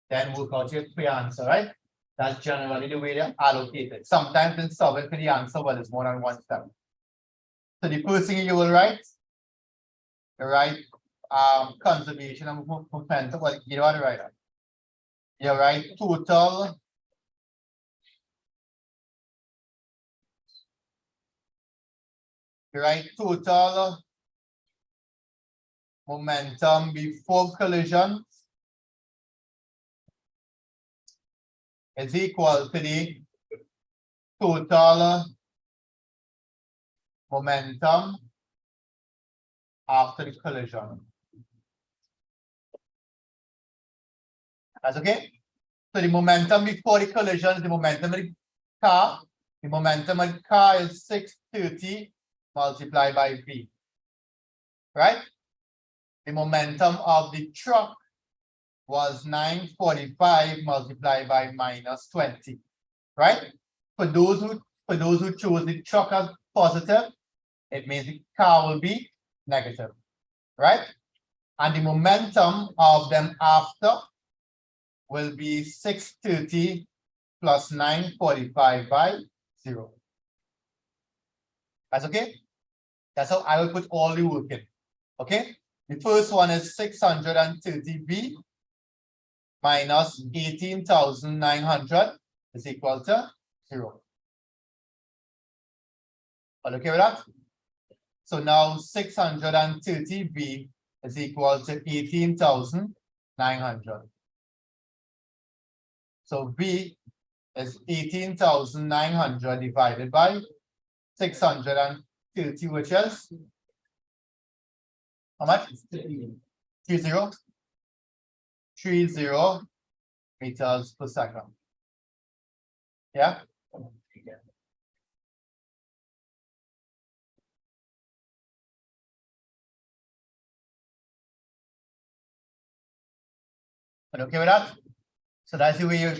then work out your answer, right? That's generally the way they allocate it. Sometimes in solving for the answer, well, it's more than one step. So the first thing you will write, conservation of momentum. Well, you know what to write. You write total momentum before collision is equal to the total momentum after the collision. That's okay? So the momentum before the collision is the momentum of the car. The momentum of the car is 630 multiplied by V. Right? The momentum of the truck was 945 multiplied by minus 20. Right? For those who chose the truck as positive, it means the car will be negative. Right? And the momentum of them after will be 630 plus 945 by 0. That's okay? That's how I will put all the work in. Okay? The first one is 630B minus 18,900 is equal to 0. All okay with that? So now 630B is equal to 18,900. So B is 18,900 divided by 630, which is how much? 30 meters per second. Yeah. And okay with that? So that's the way you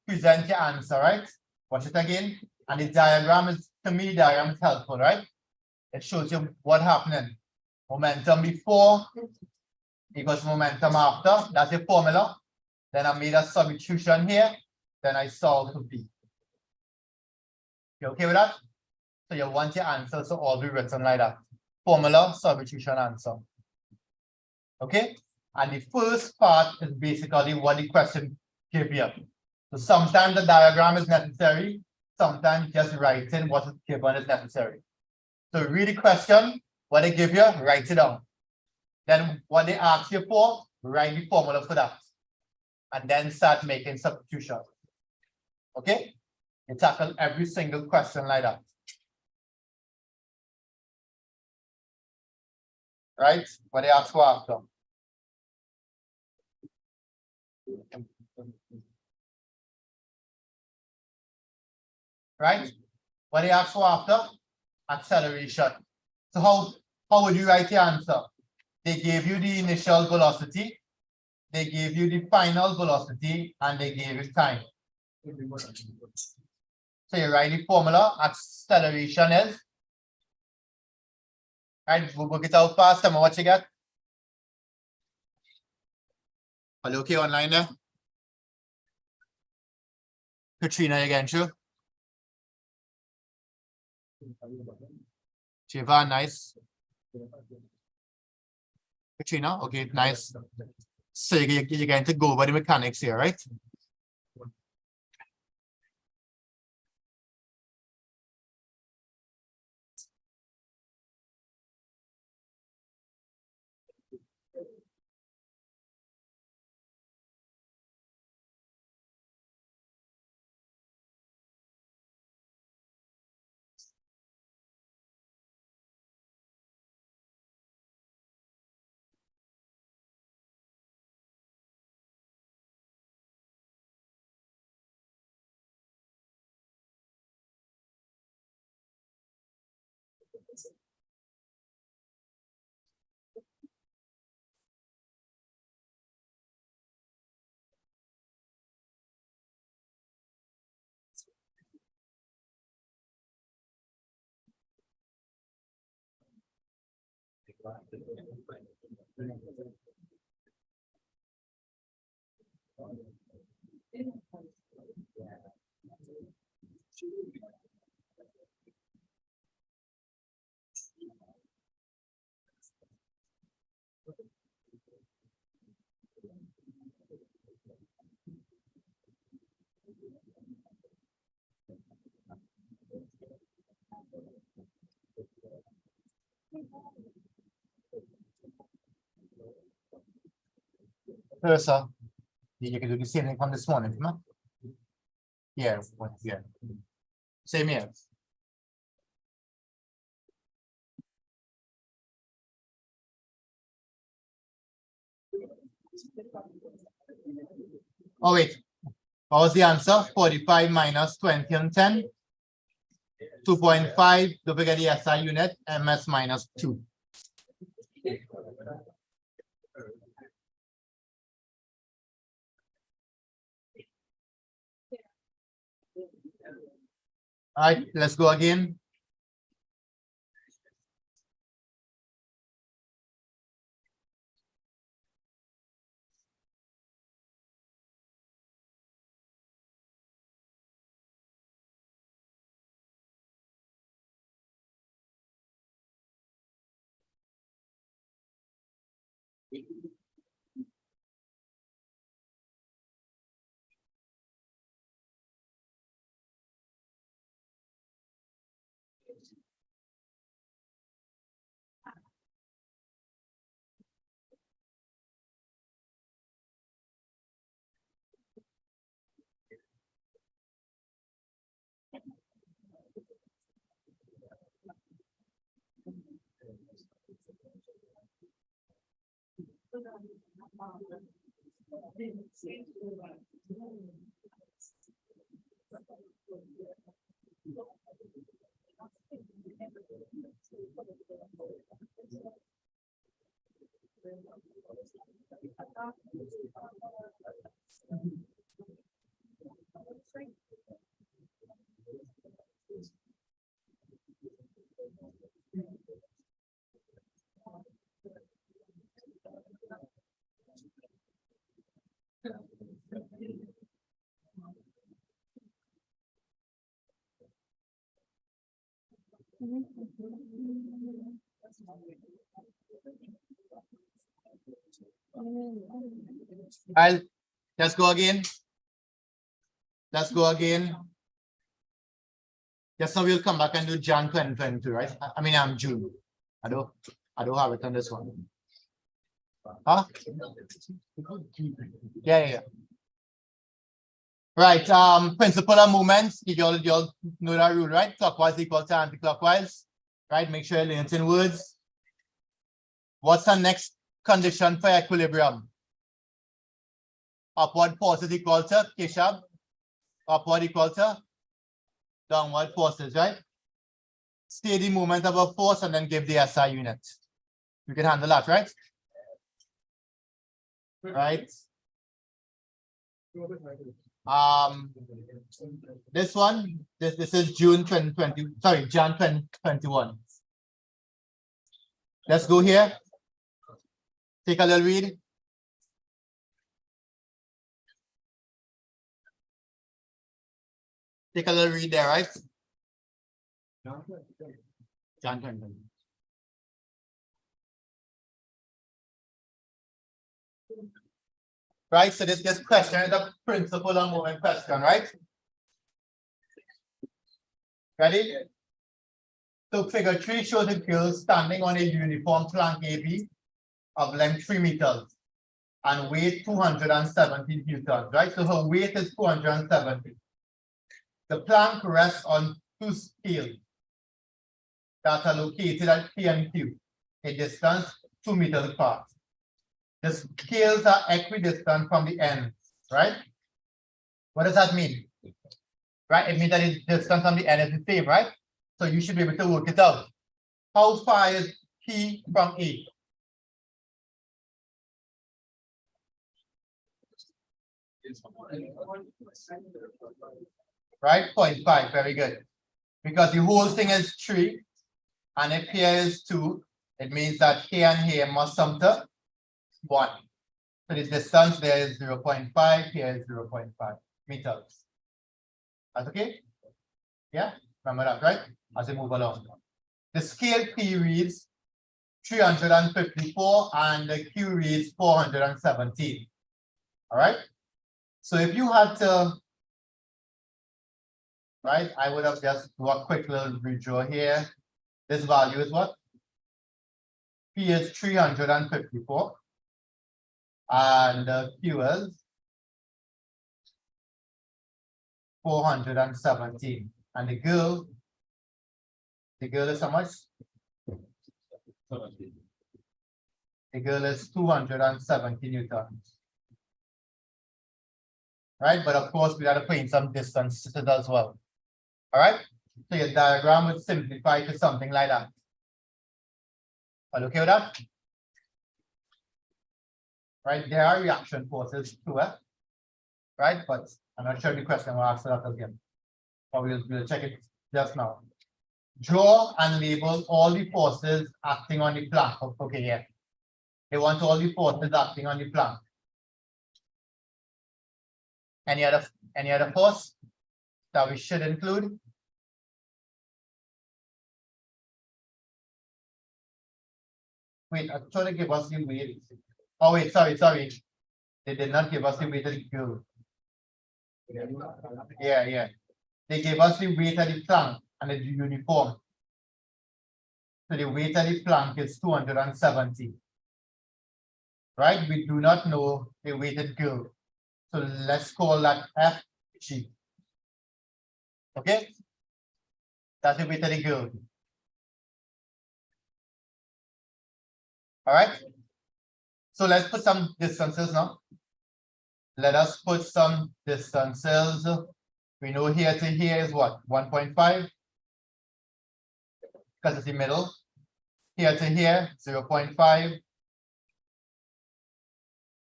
present your answer, right? Watch it again. And the diagram is, to me, the diagram is helpful, right? It shows you what happening. Momentum before equals momentum after. That's the formula. Then I made a substitution here. Then I solve for B. You okay with that? So you want your answers to all be written like that. Formula, substitution, answer. Okay? And the first part is basically what the question gives you. So sometimes the diagram is necessary. Sometimes just writing what is given is necessary. So read the question, what they give you, write it down. Then what they ask you for, write the formula for that. And then start making substitution. Okay? You tackle every single question like that. Right? What they ask for after. Right? What they ask for after? Acceleration. So how would you write your answer? They gave you the initial velocity, they gave you the final velocity, and they gave you time. So you write the formula. Acceleration is, right? We'll work it out fast. And what you get? Hello, okay, online there? Katrina again, sure. Shiva, nice. Katrina, okay, nice. So you're going to go over the mechanics here, right? Sir, you can do the same thing from this morning, no? Yeah, yeah. Same here. Oh, wait. What was the answer? 45 minus 20 and 10. 2.5. Don't forget the SI unit. MS minus 2. All right, let's go again. Let's go again. Let's go again. Yes, now we'll come back and do Jan 2022, right? I mean, I'm June. I don't have it on this one. Huh? Yeah. Right. Principle of movements. You all know that rule, right? Clockwise equal to anti-clockwise. Right? Make sure you learn it in words. What's the next condition for equilibrium? Upward forces equal to Keshav. Upward equal to downward forces, right? Steady movement of a force and then give the SI unit. You can handle that, right? Right. This one, this is June 2020, sorry, Jan 2021. Let's go here. Take a little read. Take a little read there, right? Jan 2020. Right, so this question is a principle and moment question, right? Ready? So figure 3 shows a girl standing on a uniform plank AB of length 3 meters and weight 270 newtons, right? So her weight is 270. The plank rests on 2 scales that are located at P and Q, a distance 2 meters apart. The scales are equidistant from the ends, right? What does that mean? Right, it means that the distance from the end is the same, right? So you should be able to work it out. How far is P from A? Right, 0.5, very good. Because the whole thing is 3, and if here is 2, it means that here and here must sum to 1. So this distance there is 0.5, here is 0.5 meters. That's okay? Yeah, remember that, right? As we move along. The scale P reads 354 and the Q reads 417. All right. So if you had to, right, I would have just do a quick little redraw here. This value is what? P is 354 and Q is 417. And the girl is how much? The girl is 270 newtons. Right, but of course we got to put in some distances as well. All right, so your diagram would simplify to something like that. Are you okay with that? Right, there are reaction forces to it, right? But I'm not sure the question will answer that again. But we'll check it just now. Draw and label all the forces acting on the plank. Okay, yeah. They want all the forces acting on the plank. Any other force that we should include? Wait, I thought they gave us the weight. Oh wait, sorry. They did not give us the weight of the girl. Yeah. They gave us the weight of the plank and the uniform. So the weight of the plank is 270. Right? We do not know the weighted girl. So let's call that FG. Okay? That's the weight of the girl. All right? So let's put some distances now. Let us put some distances. We know here to here is what? 1.5. Because it's the middle. Here to here, 0.5.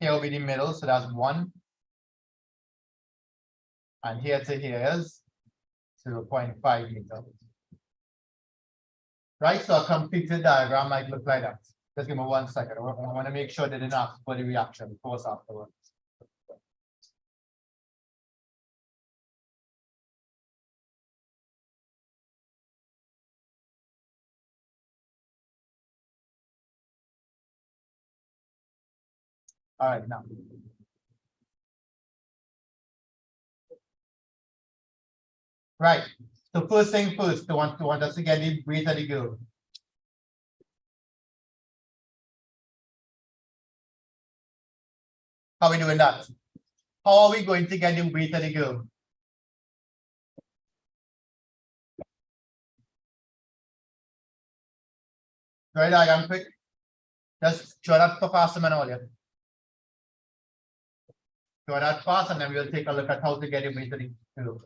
Here will be the middle, so that's 1. And here to here is 0.5 meters. Right, so a completed diagram might look like that. Just give me 1 second. I want to make sure they didn't ask for the reaction force afterwards. All right, now. Right. So first thing first, they want us to get the weight of the girl. How are we doing that? How are we going to get the weight of the girl? Right, I am quick. Just draw that for fast and all. Draw that fast, and then we'll take a look at how to get the weight of the girl.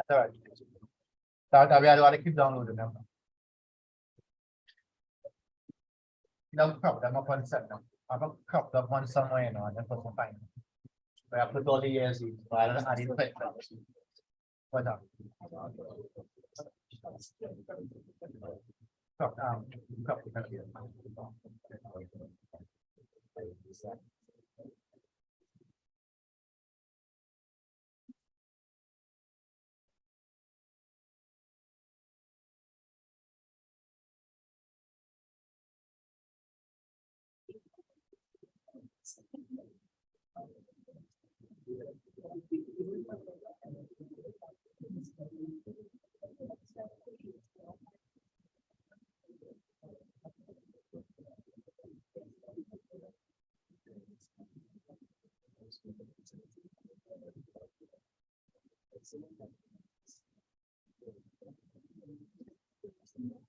That's all right. That we have to keep downloading them. Now crop them up one set now. I'm gonna crop them one somewhere, and then put some fine. I put all the years in, but I didn't put what up? Crop, crop the country.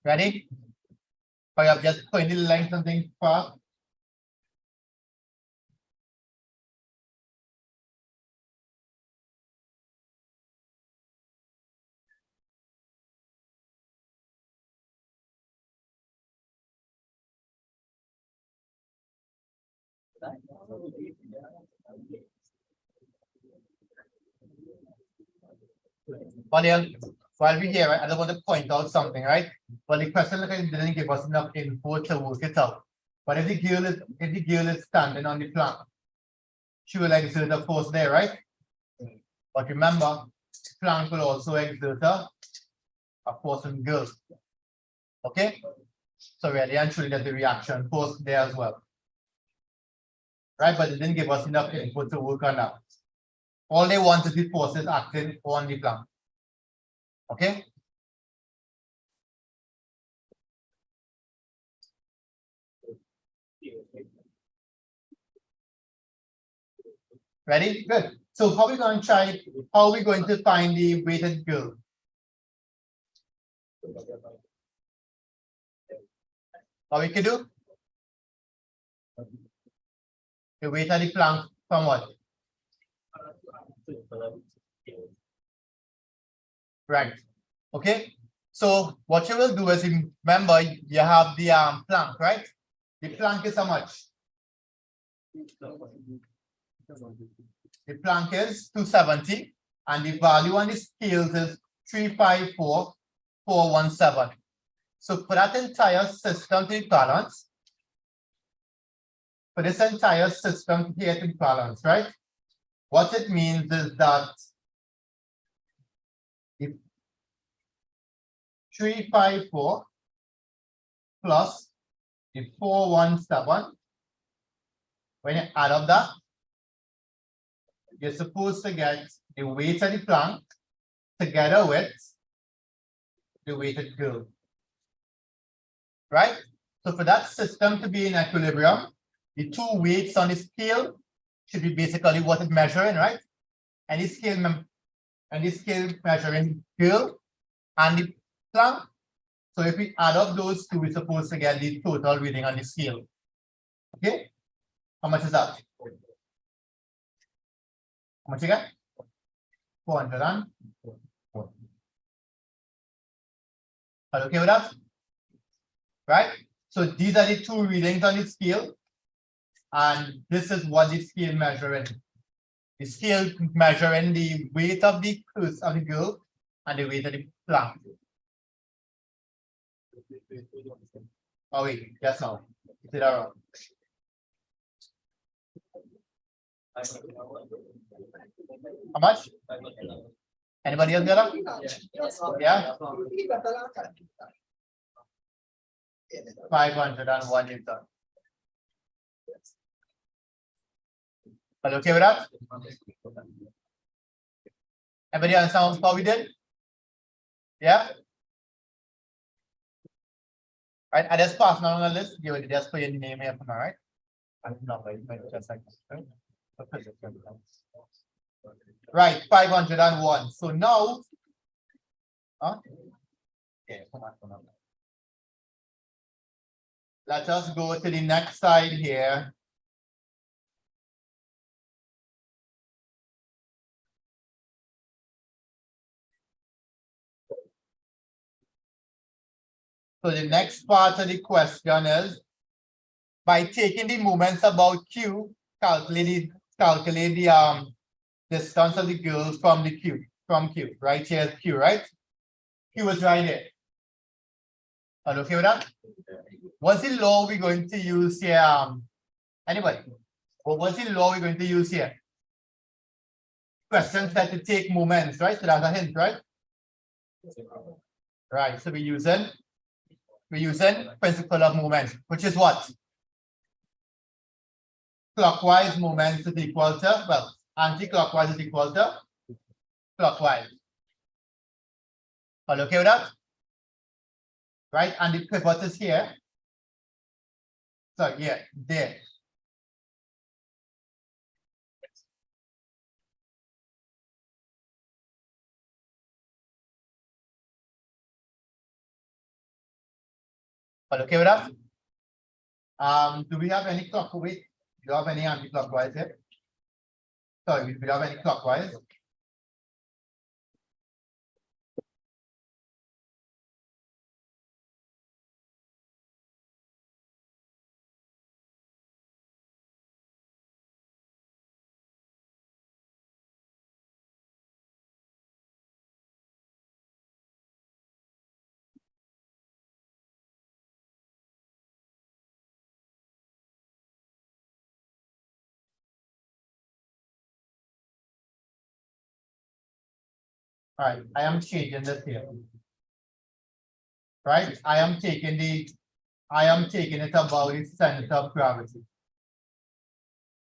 Ready? I have just put the line something fast. While we're here, I just want to point out something, right? Well, the question didn't give us enough info to work it out. But if the girl is standing on the plank, she will exert a force there, right? But remember, plank will also exert a force on girl. Okay? So really and truly there's the reaction force there as well. Right? But it didn't give us enough info to work on that. All they want is the forces acting on the plank. Okay? Ready? Good. So how are we going to try? How are we going to find the weighted girl? How we can do? The weight of the plank from what? Right. Okay. So what you will do is remember you have the plank, right? The plank is how much? The plank is 270 and the value on the scales is 354,417. So for that entire system to be balanced, for this entire system here to be balanced, right? What it means is that if 354 plus the 417, when you add up that, you're supposed to get the weight of the plank together with the weighted girl. Right? So for that system to be in equilibrium, the two weights on the scale should be basically what it's measuring, right? And this scale measuring girl and the plank. So if we add up those two, we're supposed to get the total reading on the scale. Okay? How much is that? How much you get? 404. Are you okay with that? Right? So these are the two readings on the scale. And this is what the scale measuring. The scale measuring the weight of the girl and the weight of the plank. Oh wait, yes, no. Is it wrong? How much? Anybody else get up? Yeah. 501 Newton. Are you okay with that? Everybody understand how we did? Yeah. Right. I just pass now on the list. You will just put your name here for now, right? I'm not just like this, right? Right, 501. So now, okay, come on. Let us go to the next side here. So the next part of the question is, by taking the moments about Q, calculate the distance of the girls from the Q, right? Here's Q, right? Q is right here. Are you okay with that? What's the law we're going to use here? Anybody? What's the law we're going to use here? Questions that to take moments, right? So that's a hint, right? Right. So we're using principle of moments, which is what? Clockwise moments is equal to, well, anti-clockwise is equal to clockwise. Are you okay with that? Right? And the pivot is here. So yeah, there. Are you okay with that? Do we have any clockwise? Do you have any anti-clockwise here? Sorry, do we have any clockwise? All right, I am changing this here. Right, I am taking it about the center of gravity.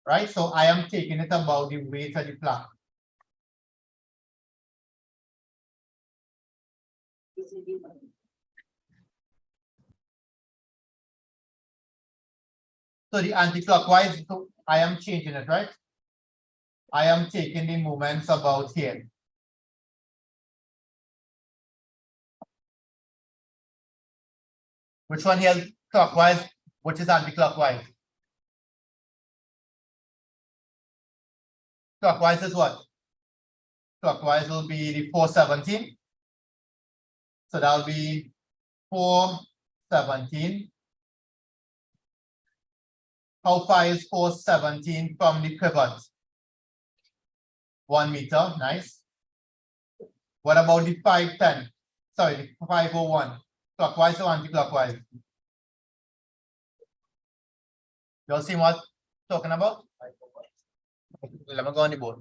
Right, so I am taking it about the weight of the plank. So the anti-clockwise, so I am changing it, right? I am taking the moments about here. Which one here is clockwise? Which is anti-clockwise? Clockwise is what? Clockwise will be the 417. So that'll be 417. How far is 417 from the pivot? 1 meter, nice. What about the 510? Sorry, the 501. Clockwise or anti-clockwise? You all see what I'm talking about? Let me go on the board.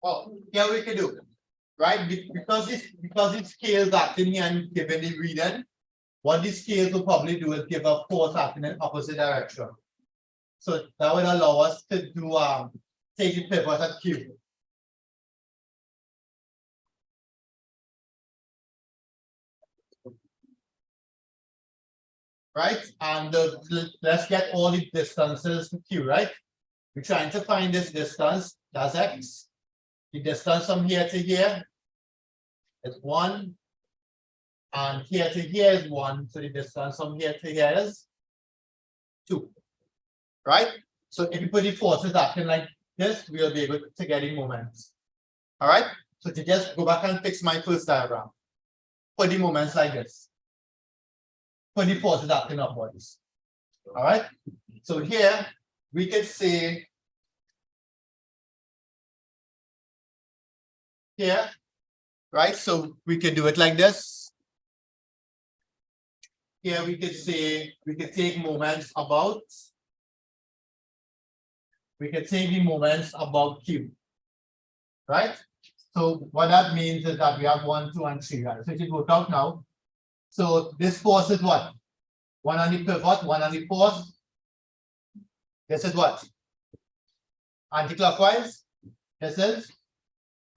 Well, here we can do, right? Because this scale is acting here and given the reading, what this scale will probably do is give a force acting in opposite direction. So that would allow us to do take the pivot at Q. Right? And let's get all the distances to Q, right? We're trying to find this distance, that's X. The distance from here to here is 1. And here to here is 1. So the distance from here to here is 2. Right? So if you put the forces acting like this, we'll be able to get the moments. All right? So to just go back and fix my first diagram. Put the moments like this. Put the forces acting upwards. All right? So here we could say here, right? So we can do it like this. here we could say, we could take moments about, we could take the moments about Q, right? So what that means is that we have 1, 2, and 3, right? So if you work out now, so this force is what? 1 on the pivot, 1 on the force. This is what? Anti-clockwise. This is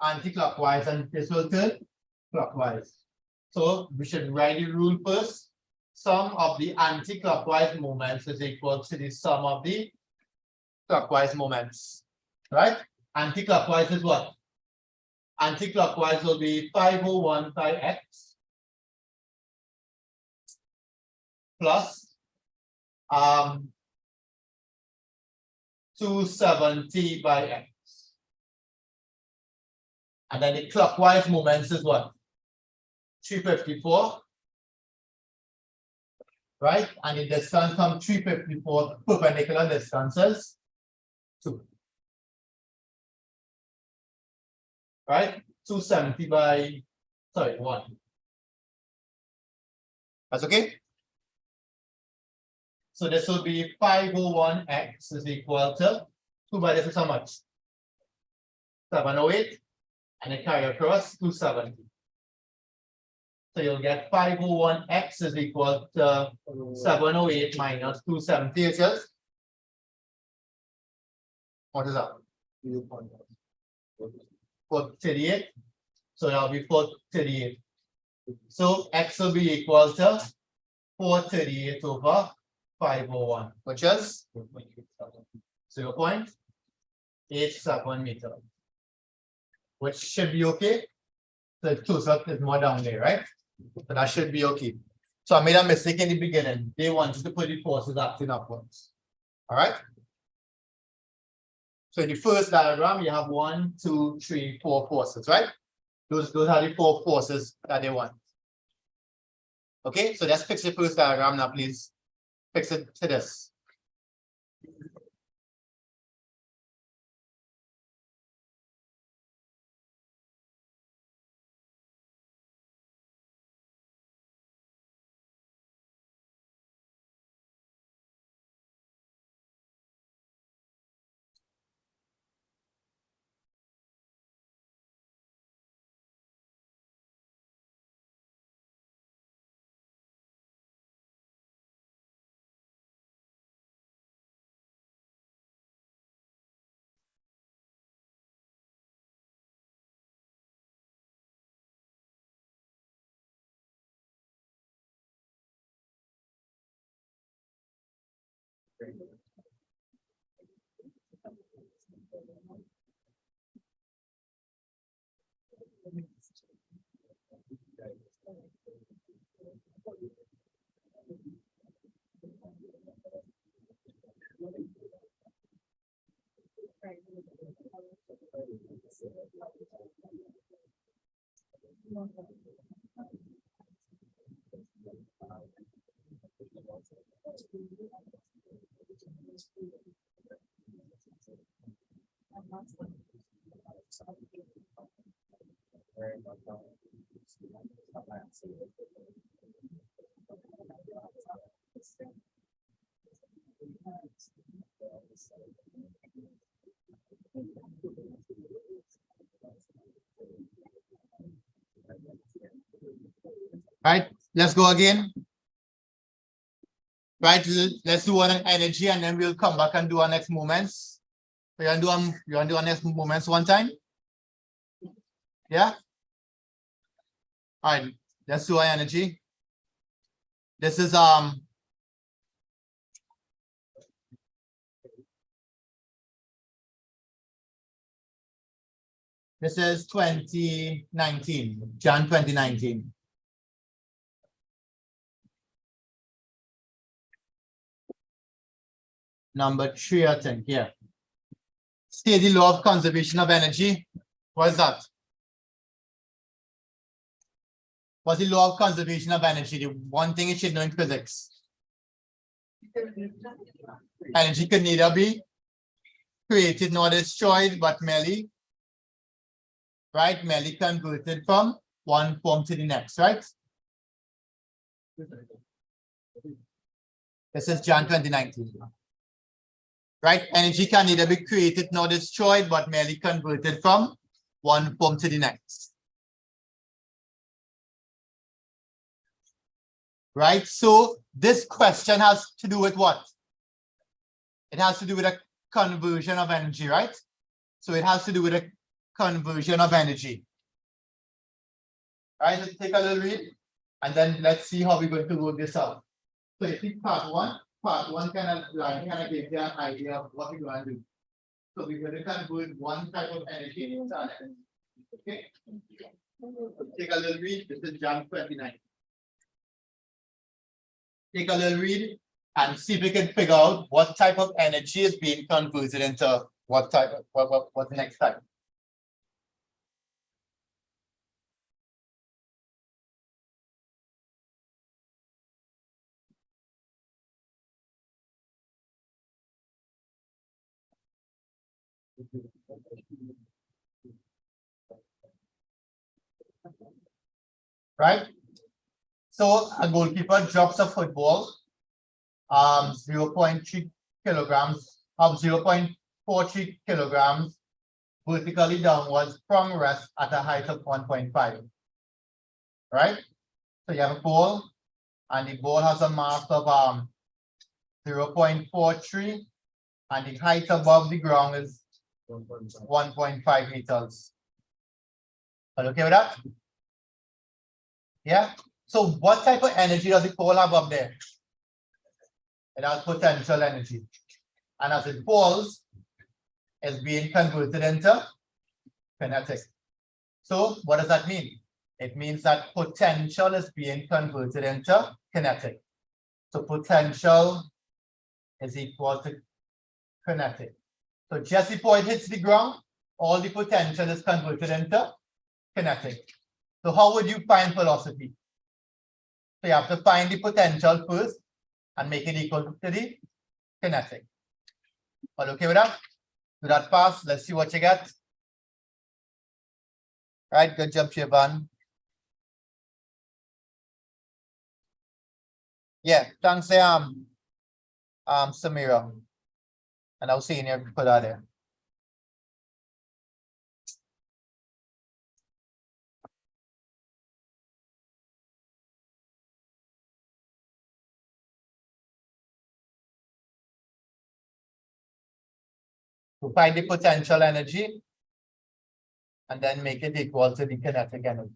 anti-clockwise, and this will turn clockwise. So we should write the rule first. Sum of the anti-clockwise moments is equal to the sum of the clockwise moments, right? Anti-clockwise is what? Anti-clockwise will be 501 by x plus 270 by x. And then the clockwise moments is what? 354. Right? And the distance from 354 perpendicular distances 2. Right? 270 by 1. That's okay? So this will be 501x is equal to 2 by this is how much? 708. And it carry across 270. So you'll get 501x is equal to 708 minus 270. It is? What is that? 438. So that'll be 438. So x will be equal to 438 over 501, which is 0.87 meters, which should be okay. So it's closer, it's more down there, right? So that should be okay. So I made a mistake in the beginning. They wanted to put the forces acting upwards. All right. So in the first diagram, you have 1, 2, 3, 4 forces, right? Those are the 4 forces that they want. Okay, so let's fix the first diagram now, please. Fix it to this. Right, let's go again. Right, let's do one on energy and then we'll come back and do our next moments. You want to do our next moments one time? Yeah? All right, let's do our energy. This is this is 2019, Jan 2019. Number 3, I think, yeah. State the law of conservation of energy. What is that? What's the law of conservation of energy? The one thing you should know in physics. Energy can neither be created nor destroyed, but merely, right? Merely converted from one form to the next, right? This is Jan 2019. Right? Energy can neither be created nor destroyed, but merely converted from one form to the next. Right? So this question has to do with what? It has to do with a conversion of energy, right? So it has to do with a conversion of energy. All right, let's take a little read, and then let's see how we're going to work this out. So if you part one kind of gives you an idea of what we're going to do. So we're going to convert one type of energy into another. Okay. Let's take a little read. This is Jan 29. Take a little read and see if we can figure out what type of energy is being converted into what type of what's the next type. Right? So a goalkeeper drops a football, 0.3 kilograms of 0.43 kilograms vertically downwards from rest at a height of 1.5. Right? So you have a ball, and the ball has a mass of 0.43, and the height above the ground is 1.5 meters. Are you okay with that? Yeah. So what type of energy does the ball have up there? It has potential energy. And as it falls, it's being converted into kinetic. So what does that mean? It means that potential is being converted into kinetic. So potential is equal to kinetic. So just before it hits the ground, all the potential is converted into kinetic. So how would you find velocity? So you have to find the potential first and make it equal to the kinetic. All okay with that? Do that fast. Let's see what you get. All right, good job, Shivan. Yeah, thanks, Samira. And I'll see you put that there. To find the potential energy and then make it equal to the kinetic energy.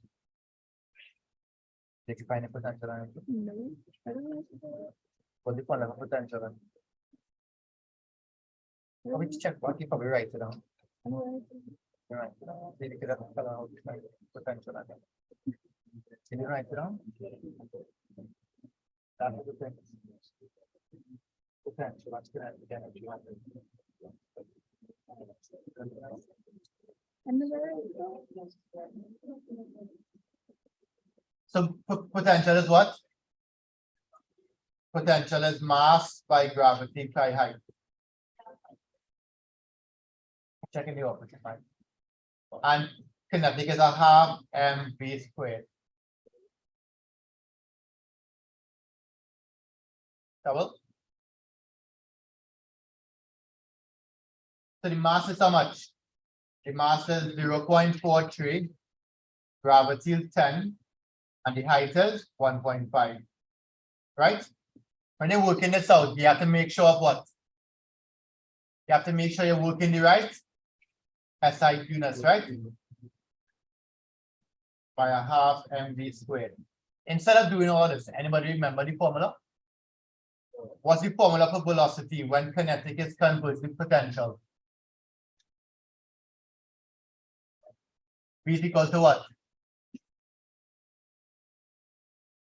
Did you find the potential energy? No, I don't know. What do you call it? Potential energy? Let me check what you probably write it down. Right. Did you get potential energy? Did you write it down? That's the thing. Potential, that's kinetic energy. So potential is what? Potential is mass by gravity by height. Checking the opposite, right? And kinetic is a half mv squared. Double. So the mass is how much? The mass is 0.43, gravity is 10, and the height is 1.5. Right? When you're working this out, you have to make sure of what? You have to make sure you're working the right SI units, right? By a half mv squared. Instead of doing all this, anybody remember the formula? What's the formula for velocity when kinetic is converted to potential? V is equal to what?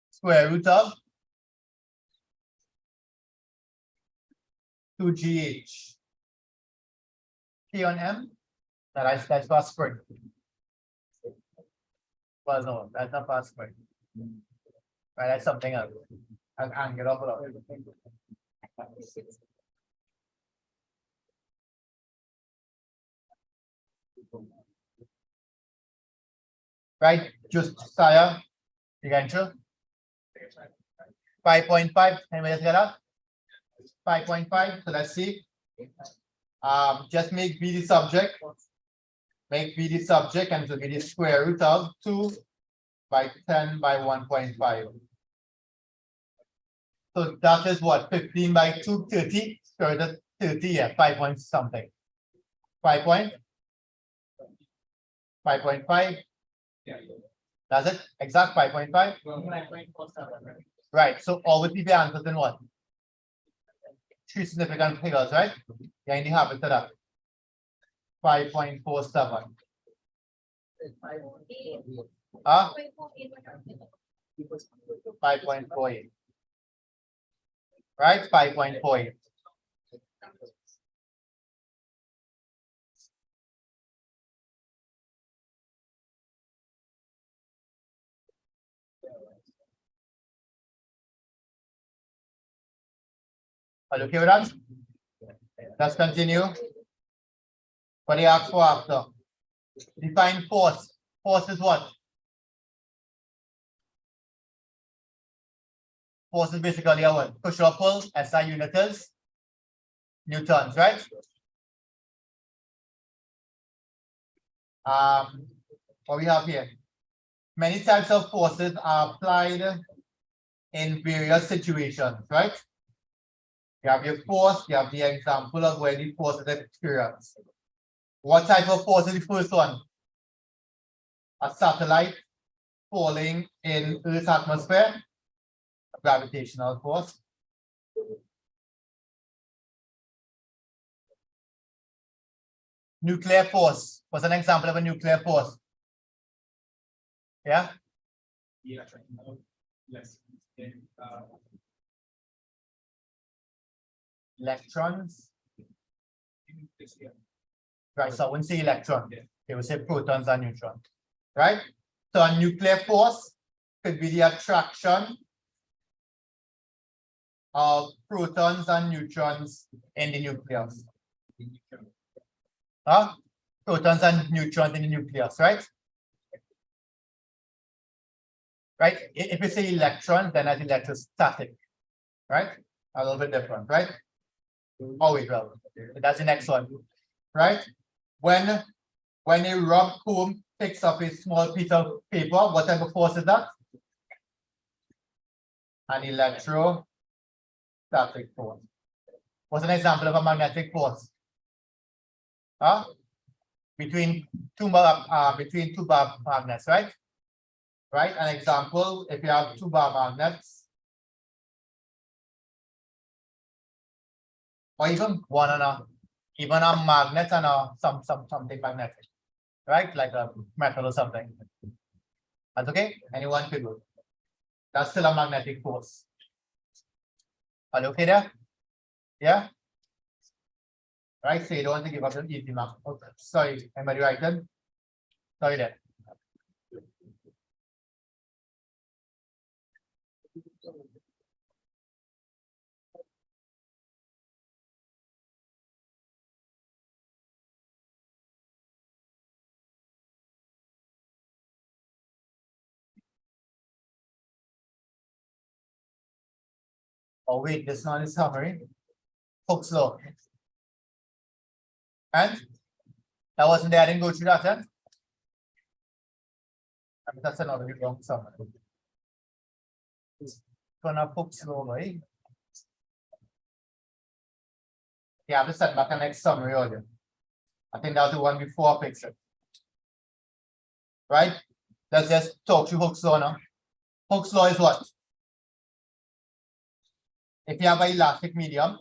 Square root of 2gh. K on m, that's fast spring. Well, no, that's not fast spring. Right, that's something else. An angular velocity. Right, just Saya, the answer. 5.5, anybody else get that? 5.5. So let's see. Just make B the subject. Make B the subject, and it will be the square root of 2 by 10 by 1.5. So that is what? 15 by 2, 30. Square root of 30, yeah, 5 point something. 5.5. That's it. Exact 5.5. Right. So always be the answers in what? 3 significant figures, right? Yeah, in the habit of that. 5.47. Huh? 5.48. Right? 5.48. Are you okay with that? Let's continue. What do you ask for after? Define force. Force is what? Force is basically a what? Push or pull. SI unit is newtons, right? What we have here? Many types of forces are applied in various situations, right? You have your force, you have the example of where the force is experienced. What type of force is the first one? A satellite falling in Earth's atmosphere, a gravitational force. Nuclear force. What's an example of a nuclear force? Yeah? Yes. Electrons. Right, so I wouldn't say electron. They would say protons and neutrons. Right? So a nuclear force could be the attraction of protons and neutrons in the nucleus. Huh? Protons and neutrons in the nucleus, right? Right? If you say electron, then that's electrostatic, right? A little bit different, right? Always well. That's the next one, right? When a rubber comb picks up a small piece of paper, what type of force is that? An electrostatic force. What's an example of a magnetic force? Huh? Between two bar magnets, right? Right? An example, if you have 2 bar magnets, or even one and a magnet and something magnetic, right? Like a metal or something. That's okay. Anyone could do. That's still a magnetic force. Are you okay there? Yeah. Right. So you don't want to give up an easy mark. Okay. Sorry, anybody writing? Sorry there. Oh wait, this one is summary. Hooke's law. And that wasn't there. I didn't go through that, huh? I mean, that's another wrong summary. Gonna Hooke's law, right? Yeah, I have to send back the next summary earlier. I think that was the one before picture. Right? Let's just talk through Hooke's law now. Hooke's law is what? If you have an elastic medium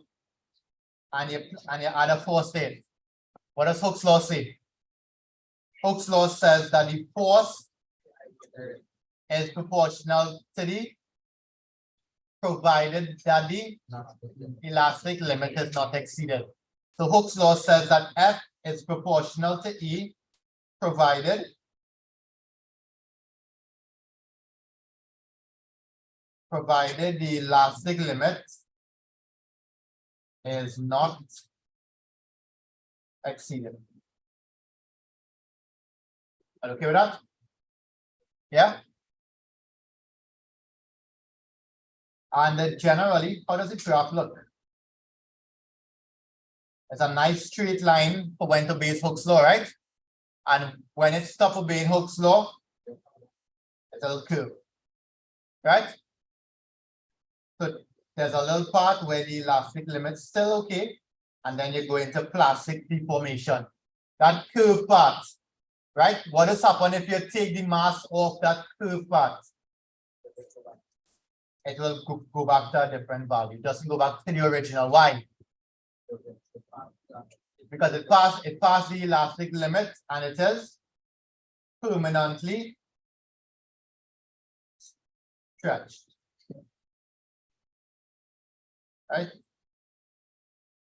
and you add a force there, what does Hooke's law say? Hooke's law says that the force is proportional to the, provided that the elastic limit is not exceeded. So Hooke's law says that F is proportional to E, provided the elastic limit is not exceeded. Are you okay with that? Yeah. And then generally, how does the graph look? It's a nice straight line for when to base Hooke's law, right? And when it stops obeying Hooke's law, it's a little curve, right? So there's a little part where the elastic limit's still okay, and then you go into plastic deformation. That curve part, right? What does happen if you take the mass off that curve part? It will go back to a different value. It doesn't go back to the original. Why? Because it passed the elastic limit and it is permanently stretched. Right?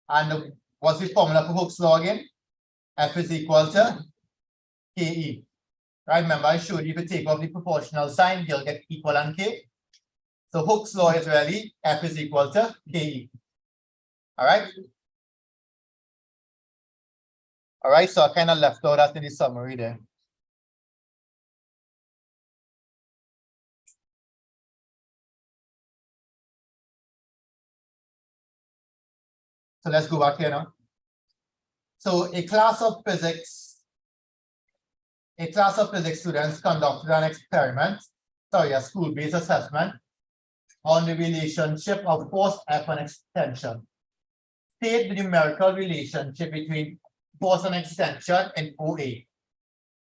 And what's the formula for Hooke's law again? F is equal to KE. Right? Remember, I showed you if you take off the proportional sign, you'll get equal and K. So Hooke's law is really F is equal to KE. All right. All right, so I kind of left out that in the summary there. So let's go back here now. So a class of physics students conducted an experiment, a school-based assessment on the relationship of force F and extension. State the numerical relationship between force and extension in OA.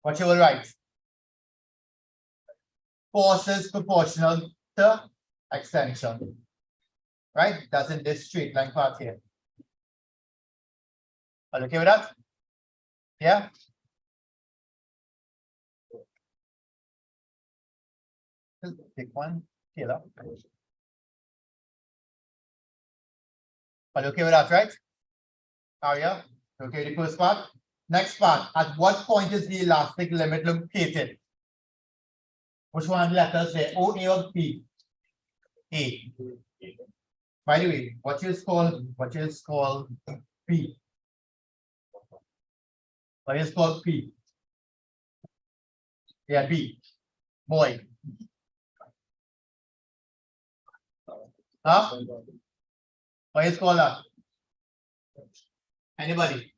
What you will write? Force is proportional to extension. Right? That's in this straight line part here. Are you okay with that? Yeah? Just pick one. Here. Are you okay with that, right? Aria? Okay, the first part. Next part. At what point is the elastic limit located? Which one of the letters there? O, A, or P? A. By the way, what is called P? What is called P? Yeah, B. Boy. Huh? What is called that? Anybody?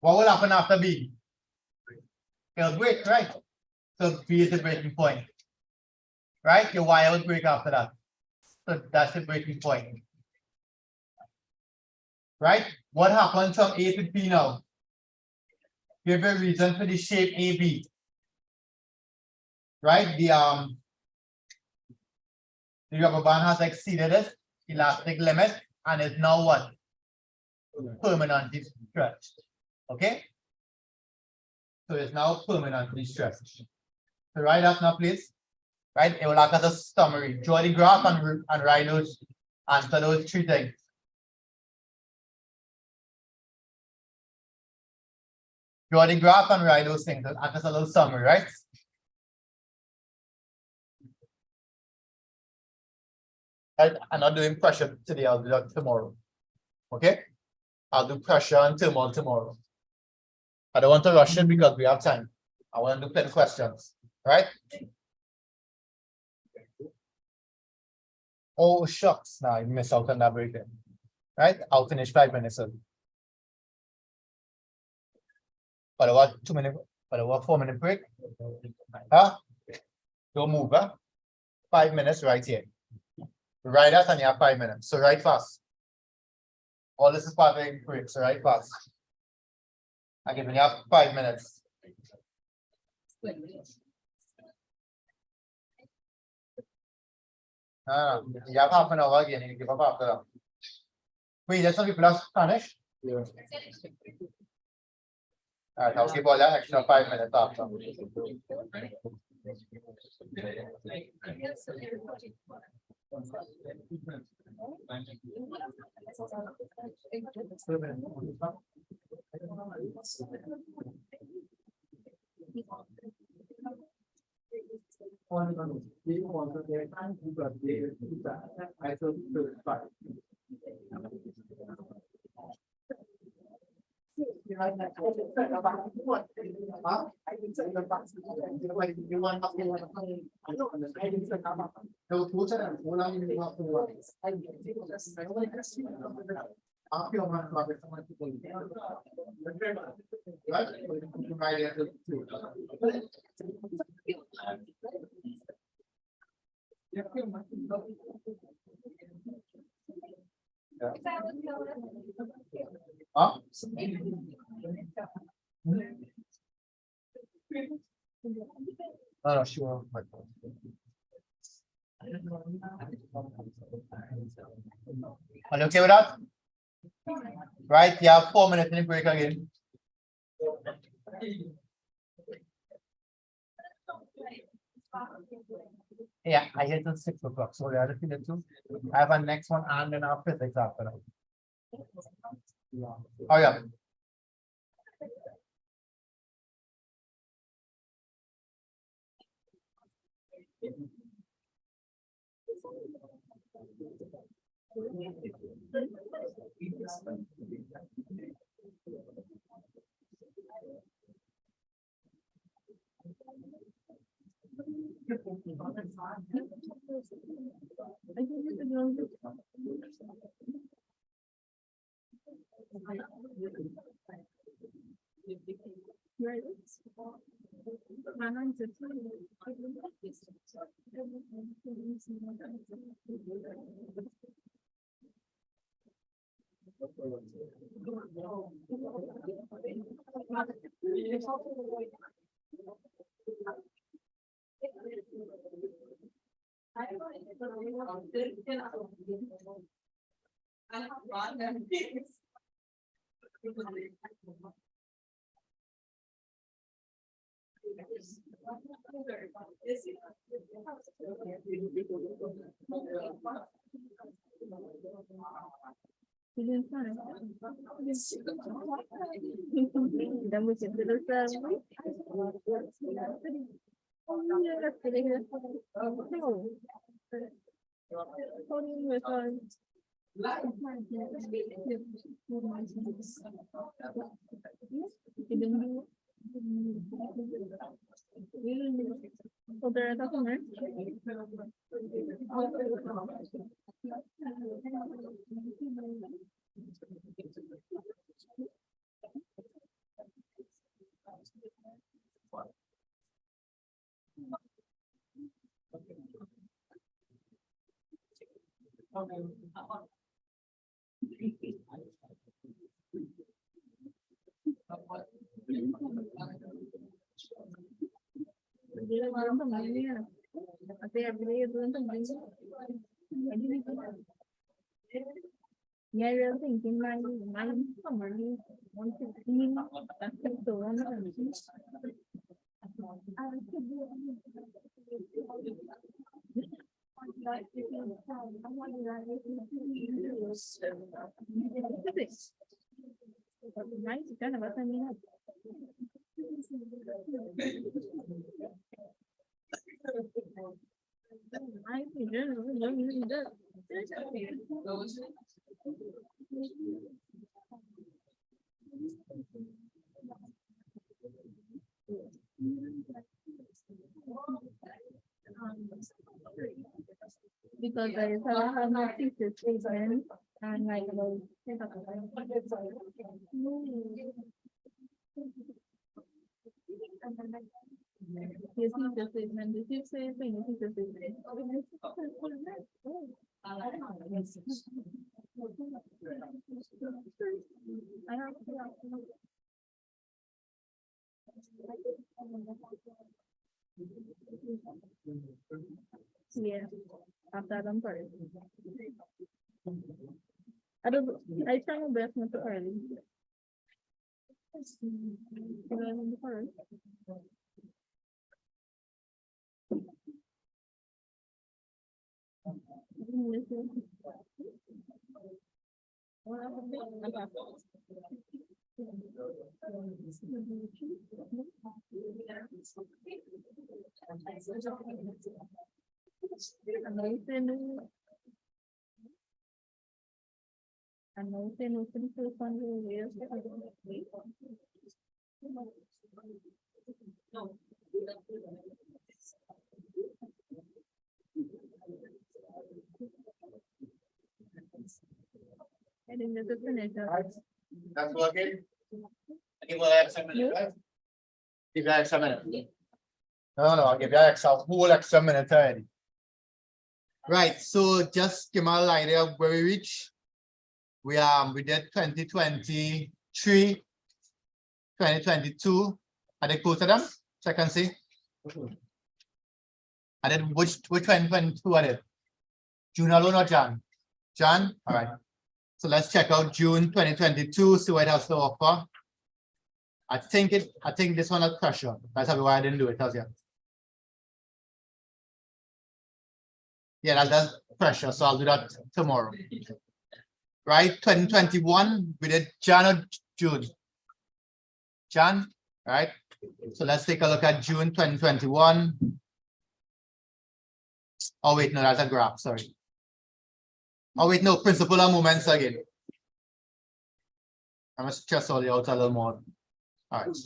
What will happen after B? It'll break, right? So B is the breaking point. Right? Your wire will break after that. So that's the breaking point. Right? What happens from A to B now? Give a reason for the shape AB. Right? The rubber band has exceeded its elastic limit and is now what? Permanently stretched. Okay? So it's now permanently stretched. So write that now, please. Right? It will act as a summary. Draw the graph and write those, answer those three things. Draw the graph and write those things. Act as a little summary, right? Right? I'm not doing pressure today, I'll do that tomorrow. Okay? I'll do pressure and thermal tomorrow. I don't want to rush it because we have time. I want to do 10 questions. Right? Oh shucks. Now I missed out on that break there. Right? I'll finish 5 minutes early. But what 2 minutes? But what 4 minute break? Huh? Don't move, huh? 5 minutes right here. Write that and you have 5 minutes. So write fast. All this is part of the break, so write fast. Okay, when you have 5 minutes. You have half an hour again, you give up after that. Wait, there's some people that's Spanish? Yeah. All right, I'll give all that extra 5 minutes after. Huh? Oh, sure. Are you okay with that? Right, you have 4 minutes in the break again. Yeah, I hit till 6 o'clock, so the other thing too. I have a next one and then our physics after that. Oh, yeah. Because I have my thesis statement and like his thesis statement, did you say thing thesis statement? I have yeah, after them first. I try my best not to early. First. think this is finished. That's working. Give me extra minute, right? Give you extra minute. No, I'll give you extra whole extra minute already. Right, so just give me an idea of where we reach. We did 2023, 2022. I did both of them. Check and see. I did which 2022 I did? June alone or Jan? Jan? All right. So let's check out June 2022, see what it has to offer. I think this one has pressure. That's why I didn't do it as yet. Yeah, that's pressure, so I'll do that tomorrow. Right, 2021, we did Jan or June? Jan, right? So let's take a look at June 2021. Oh wait, no, that's a graph, sorry. Oh wait, no, principal and moments again. I must stress all the out a little more. All right,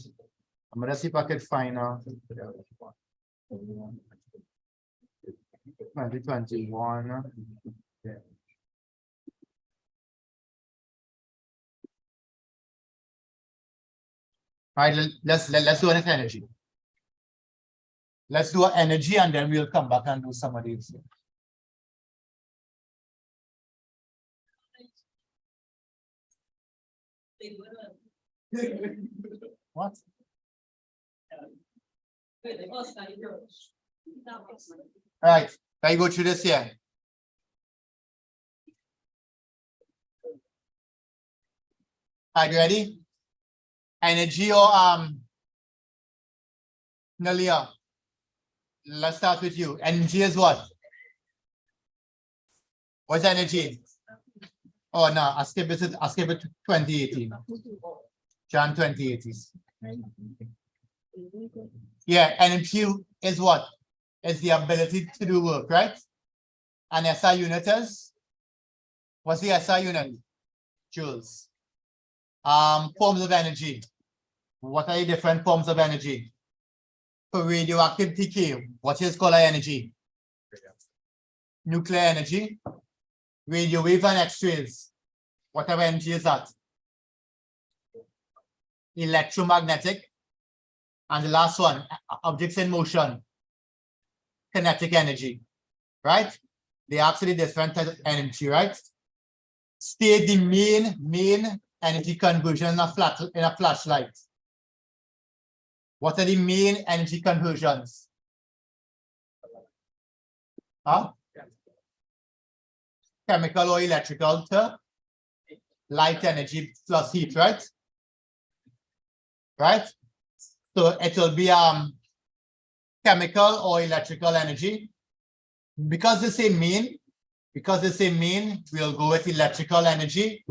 I'm gonna see if I can find 2021. All right, let's do an energy. Let's do an energy and then we'll come back and do some of these. What? All right, can you go through this here? Are you ready? Energy or Nalia? Let's start with you. Energy is what? What's energy? Oh no, I skip it to 2018. Jan 2018. Yeah, energy is what? It's the ability to do work, right? And SI unit is? What's the SI unit? Joules. Forms of energy. What are the different forms of energy? For radioactive decay, what is called energy? Nuclear energy, radio wave and X-rays. Whatever energy is that? Electromagnetic. And the last one, objects in motion. Kinetic energy. Right? They are actually different types of energy, right? State the main energy conversion in a flashlight. What are the main energy conversions? Huh? Chemical or electrical to light energy plus heat, right? Right? So it will be chemical or electrical energy. Because they say main, we'll go with electrical energy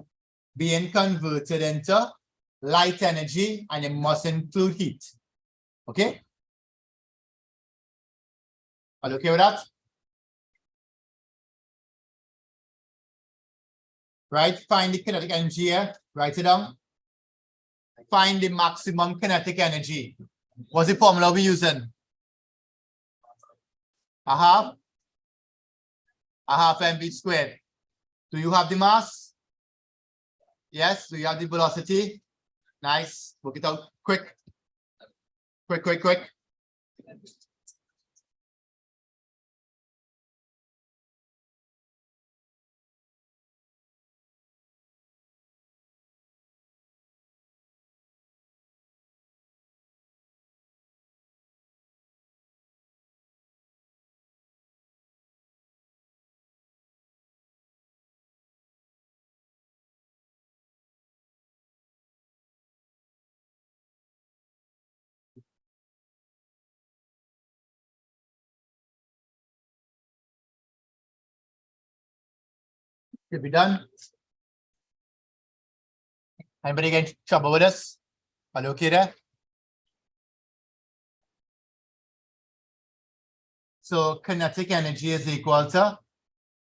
being converted into light energy, and it must include heat. Okay? Are you okay with that? Right? Find the kinetic energy here. Write it down. Find the maximum kinetic energy. What's the formula we're using? A half mv squared. Do you have the mass? Yes. Do you have the velocity? Nice. Work it out quick. Quick. Should be done. Anybody get in trouble with this? Are you okay there? So kinetic energy is equal to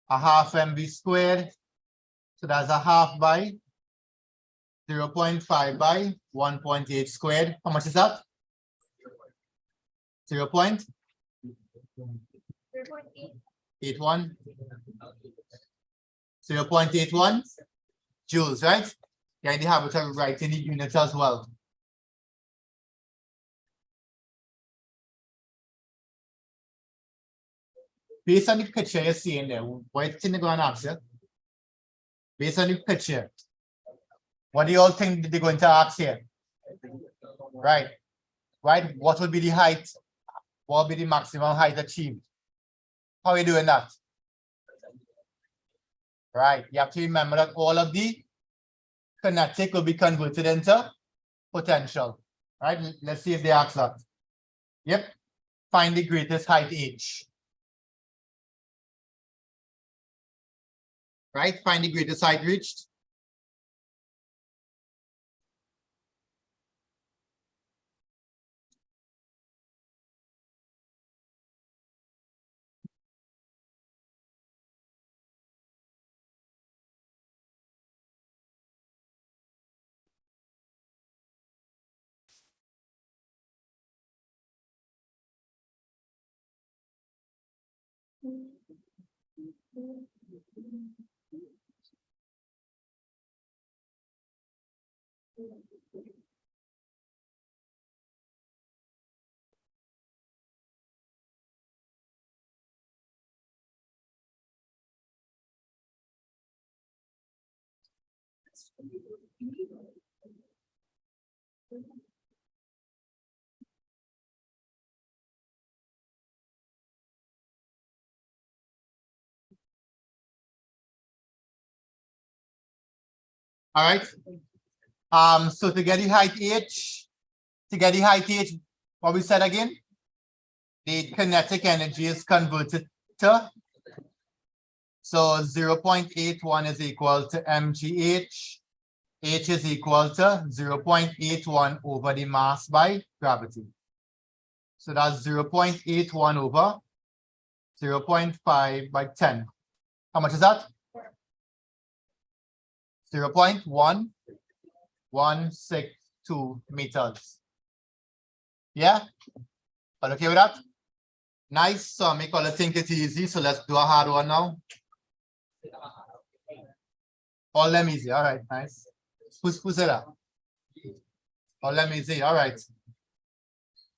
a half mv squared. So that's a half by 0.5 by 1.8 squared. How much is that? 0.81. 0.81. joules, right? You're in the habit of writing the units as well. Based on the picture you're seeing there, what is in the ground answer? Based on the picture, what do you all think they're going to ask here? Right. Right. What would be the height? What would be the maximum height achieved? How are you doing that? Right. You have to remember that all of the kinetic will be converted into potential. Right. Let's see if they ask that. Yep. Find the greatest height h. Right. Find the greatest height reached. All right. So to get the height h, what we said again, the kinetic energy is converted to. So 0.81 is equal to mgh. H is equal to 0.81 over the mass by gravity. So that's 0.81 over 0.5 by 10. How much is that? 0.1162 meters. Yeah? All okay with that? Nice. So make all think it easy. So let's do a hard one now. All them easy. All right, nice. Who's it up? All them easy. All right.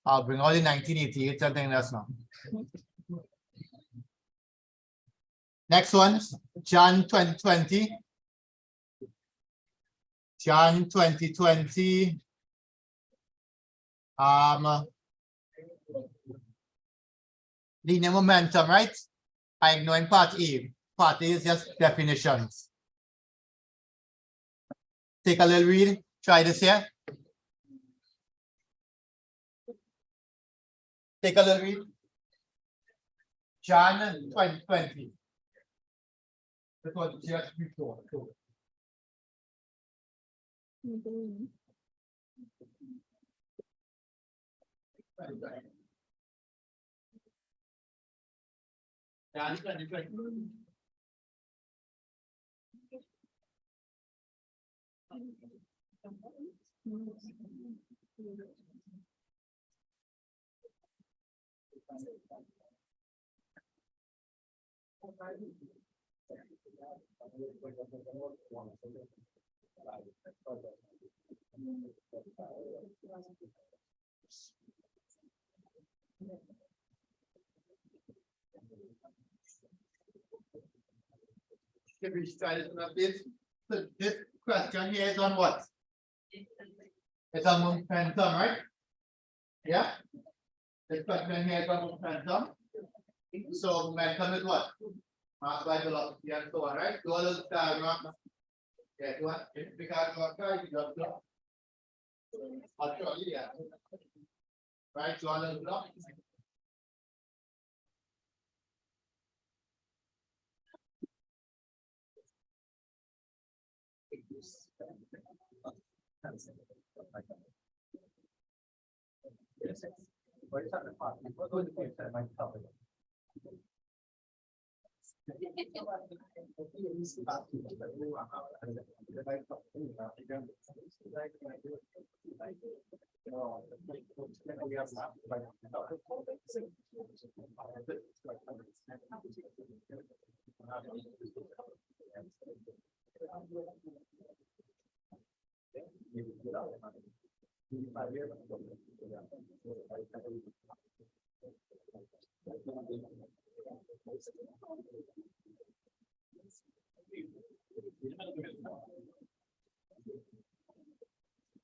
I'll bring all the 1988 and then that's now. Next one, Jan 2020. Jan 2020. Linear momentum, right? I know in part A. Part A is just definitions. Take a little read. Try this here. Take a little read. Jan 2020. That was just before. Jan 2020. Can we try this one a bit? So this question here is on what? It's on momentum, right? Yeah. This question here is on momentum. So momentum is what? Mass by velocity and so on, right? Do all those diagrams. Yeah, do what? Because what kind of block? Actually, yeah. Right, do all those blocks.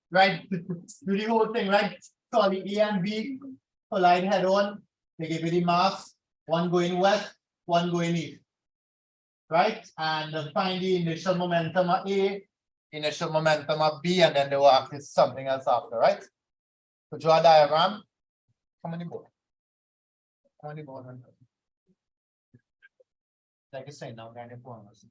Right, do the whole thing, right? Solid A and B collide head on. They give you the mass, one going west, one going east. Right, and find the initial momentum of A, initial momentum of B, and then they will act as something else after, right? So draw a diagram. How many more? How many more? Like I say now, kind of points.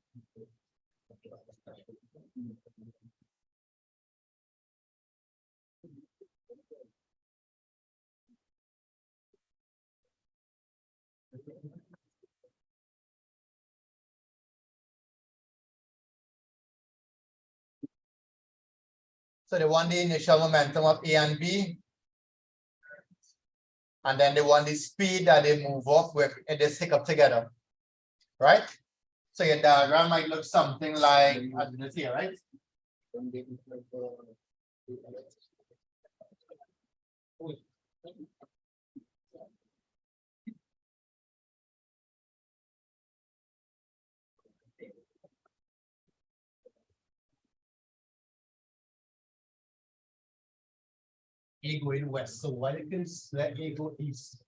So they want the initial momentum of A and B. And then they want the speed that they move off with and they stick up together. Right? So your diagram might look something like this here, right? A going west. So why you can let A go east?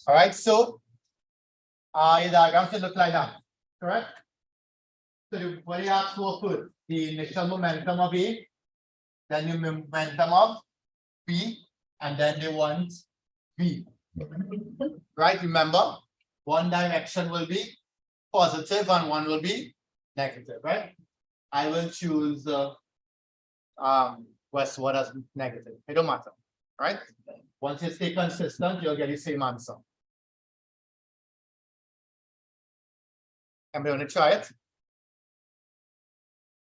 All right, so your diagram should look like that, correct? So what do you have to put? The initial momentum of A, then the momentum of B, and then they want B. Right? Remember, one direction will be positive and one will be negative, right? I will choose westward as negative. It don't matter, right? Once you stay consistent, you'll get the same answer. Anybody want to try it?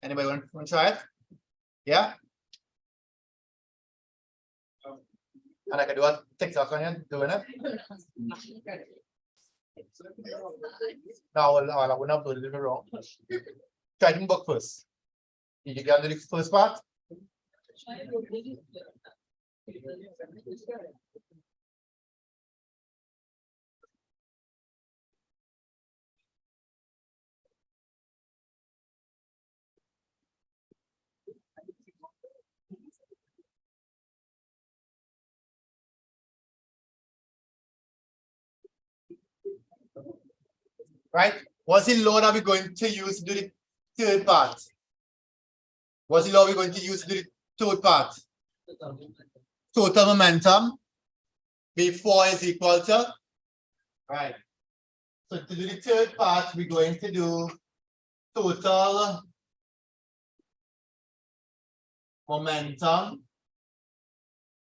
Anybody want to try it? Yeah. And I can do a TikTok on you doing it. No, I will not do it wrong. Try to book first. Did you get the first part? Right? What's the law that we're going to use to do the third part? What's the law we're going to use to do the third part? Total momentum before is equal to, right? So to do the third part, we're going to do total momentum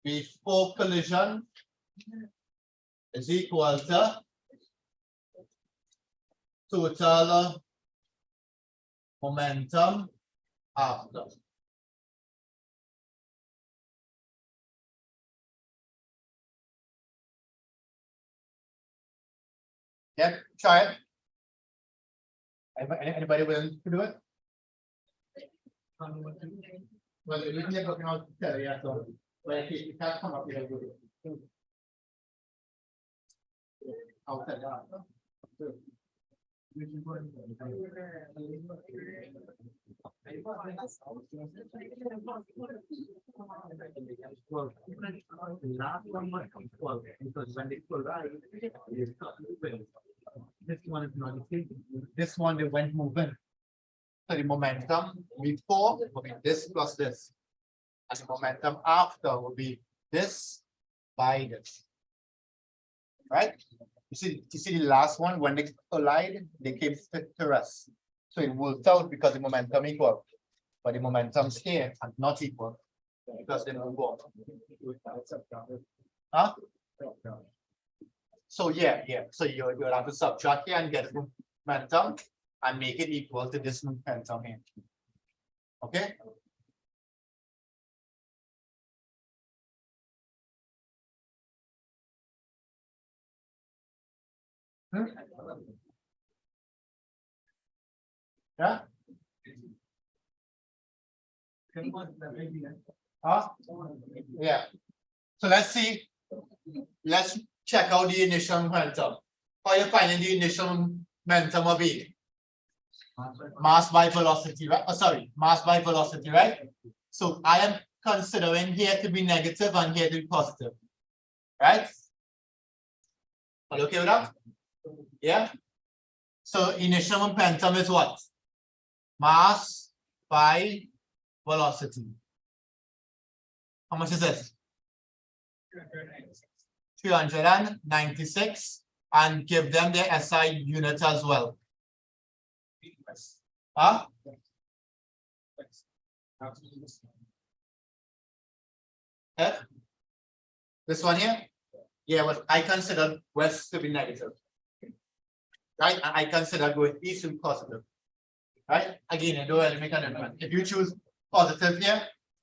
before collision is equal to total momentum after. Yeah, try it. Anybody willing to do it? Well, we can get looking out there, yeah, so but you can't come up here and do it. Outside, This one they went moving. So the momentum before will be this plus this. And the momentum after will be this by this. Right? You see the last one, when they collide, they came to rest. So it worked out because the momentum equal. But the momentum's here and not equal. Because they move on. Huh? So yeah. So you'll have to subtract here and get the momentum and make it equal to this momentum here. Okay? Yeah. Huh? Yeah. So let's see. Let's check out the initial momentum. How you finding the initial momentum of it? Mass by velocity, right? Oh, sorry, mass by velocity, right? So I am considering here to be negative and here to be positive, right? Are you okay with that? Yeah. So initial momentum is what? Mass by velocity. How much is this? 396, and give them their SI unit as well. Huh? F? This one here? Yeah, but I consider west to be negative. Right? And I consider going east to be positive. Right? Again, it don't really make a difference. If you choose positive here,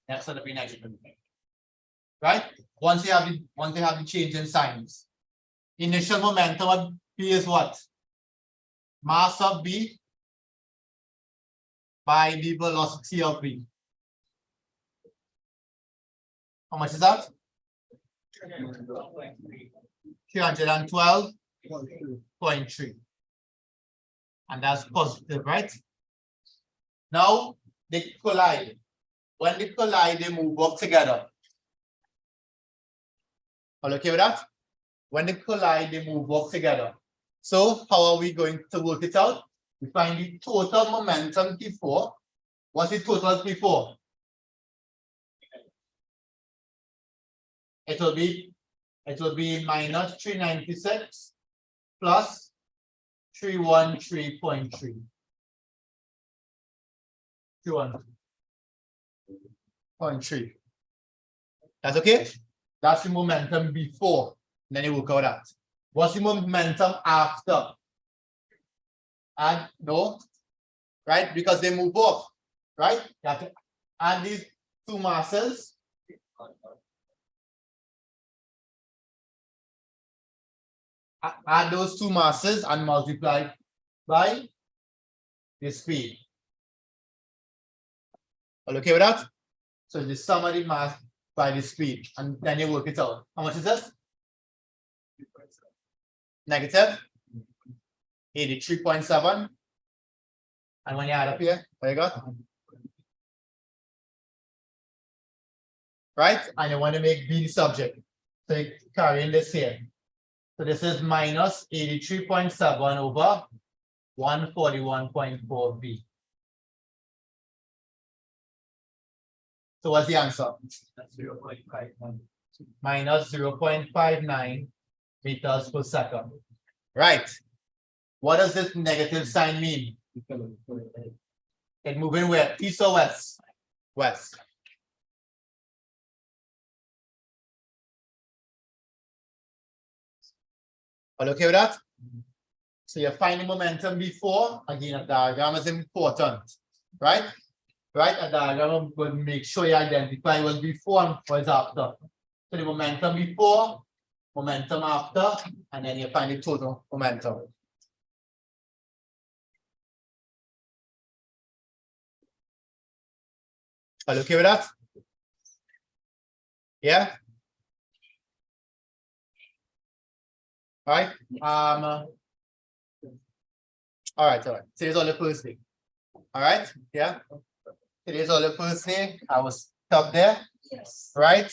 that's going to be negative. Right? Once you have the change in signs. Initial momentum of B is what? Mass of B by the velocity of B. How much is that? 312.3. And that's positive, right? Now they collide. When they collide, they move up together. Are you okay with that? When they collide, they move up together. So how are we going to work it out? We find the total momentum before. What's the total before? It will be minus 396 plus 313.3. 313.3. That's okay? That's the momentum before. And then you work out that. What's the momentum after? Add no, right? Because they move up, right? You have to add these two masses. Add those two masses and multiply by the speed. Are you okay with that? So the sum of the mass by the speed, and then you work it out. How much is this? Negative 83.7. And when you add up here, what you got? Right? And you want to make B the subject. So you're carrying this here. So this is minus 83.7 over 141.4 B. So what's the answer? That's 0.59. Minus 0.59 meters per second. Right. What does this negative sign mean? It's moving where? East or west? West. Are you okay with that? So you're finding momentum before. Again, a diagram is important, right? Right? A diagram will make sure you identify what's before and what's after. So the momentum before, momentum after, and then you find the total momentum. Are you okay with that? Yeah. All right. All right. Today's only first day. All right, yeah. Today's only first day. I was up there, Yes. right?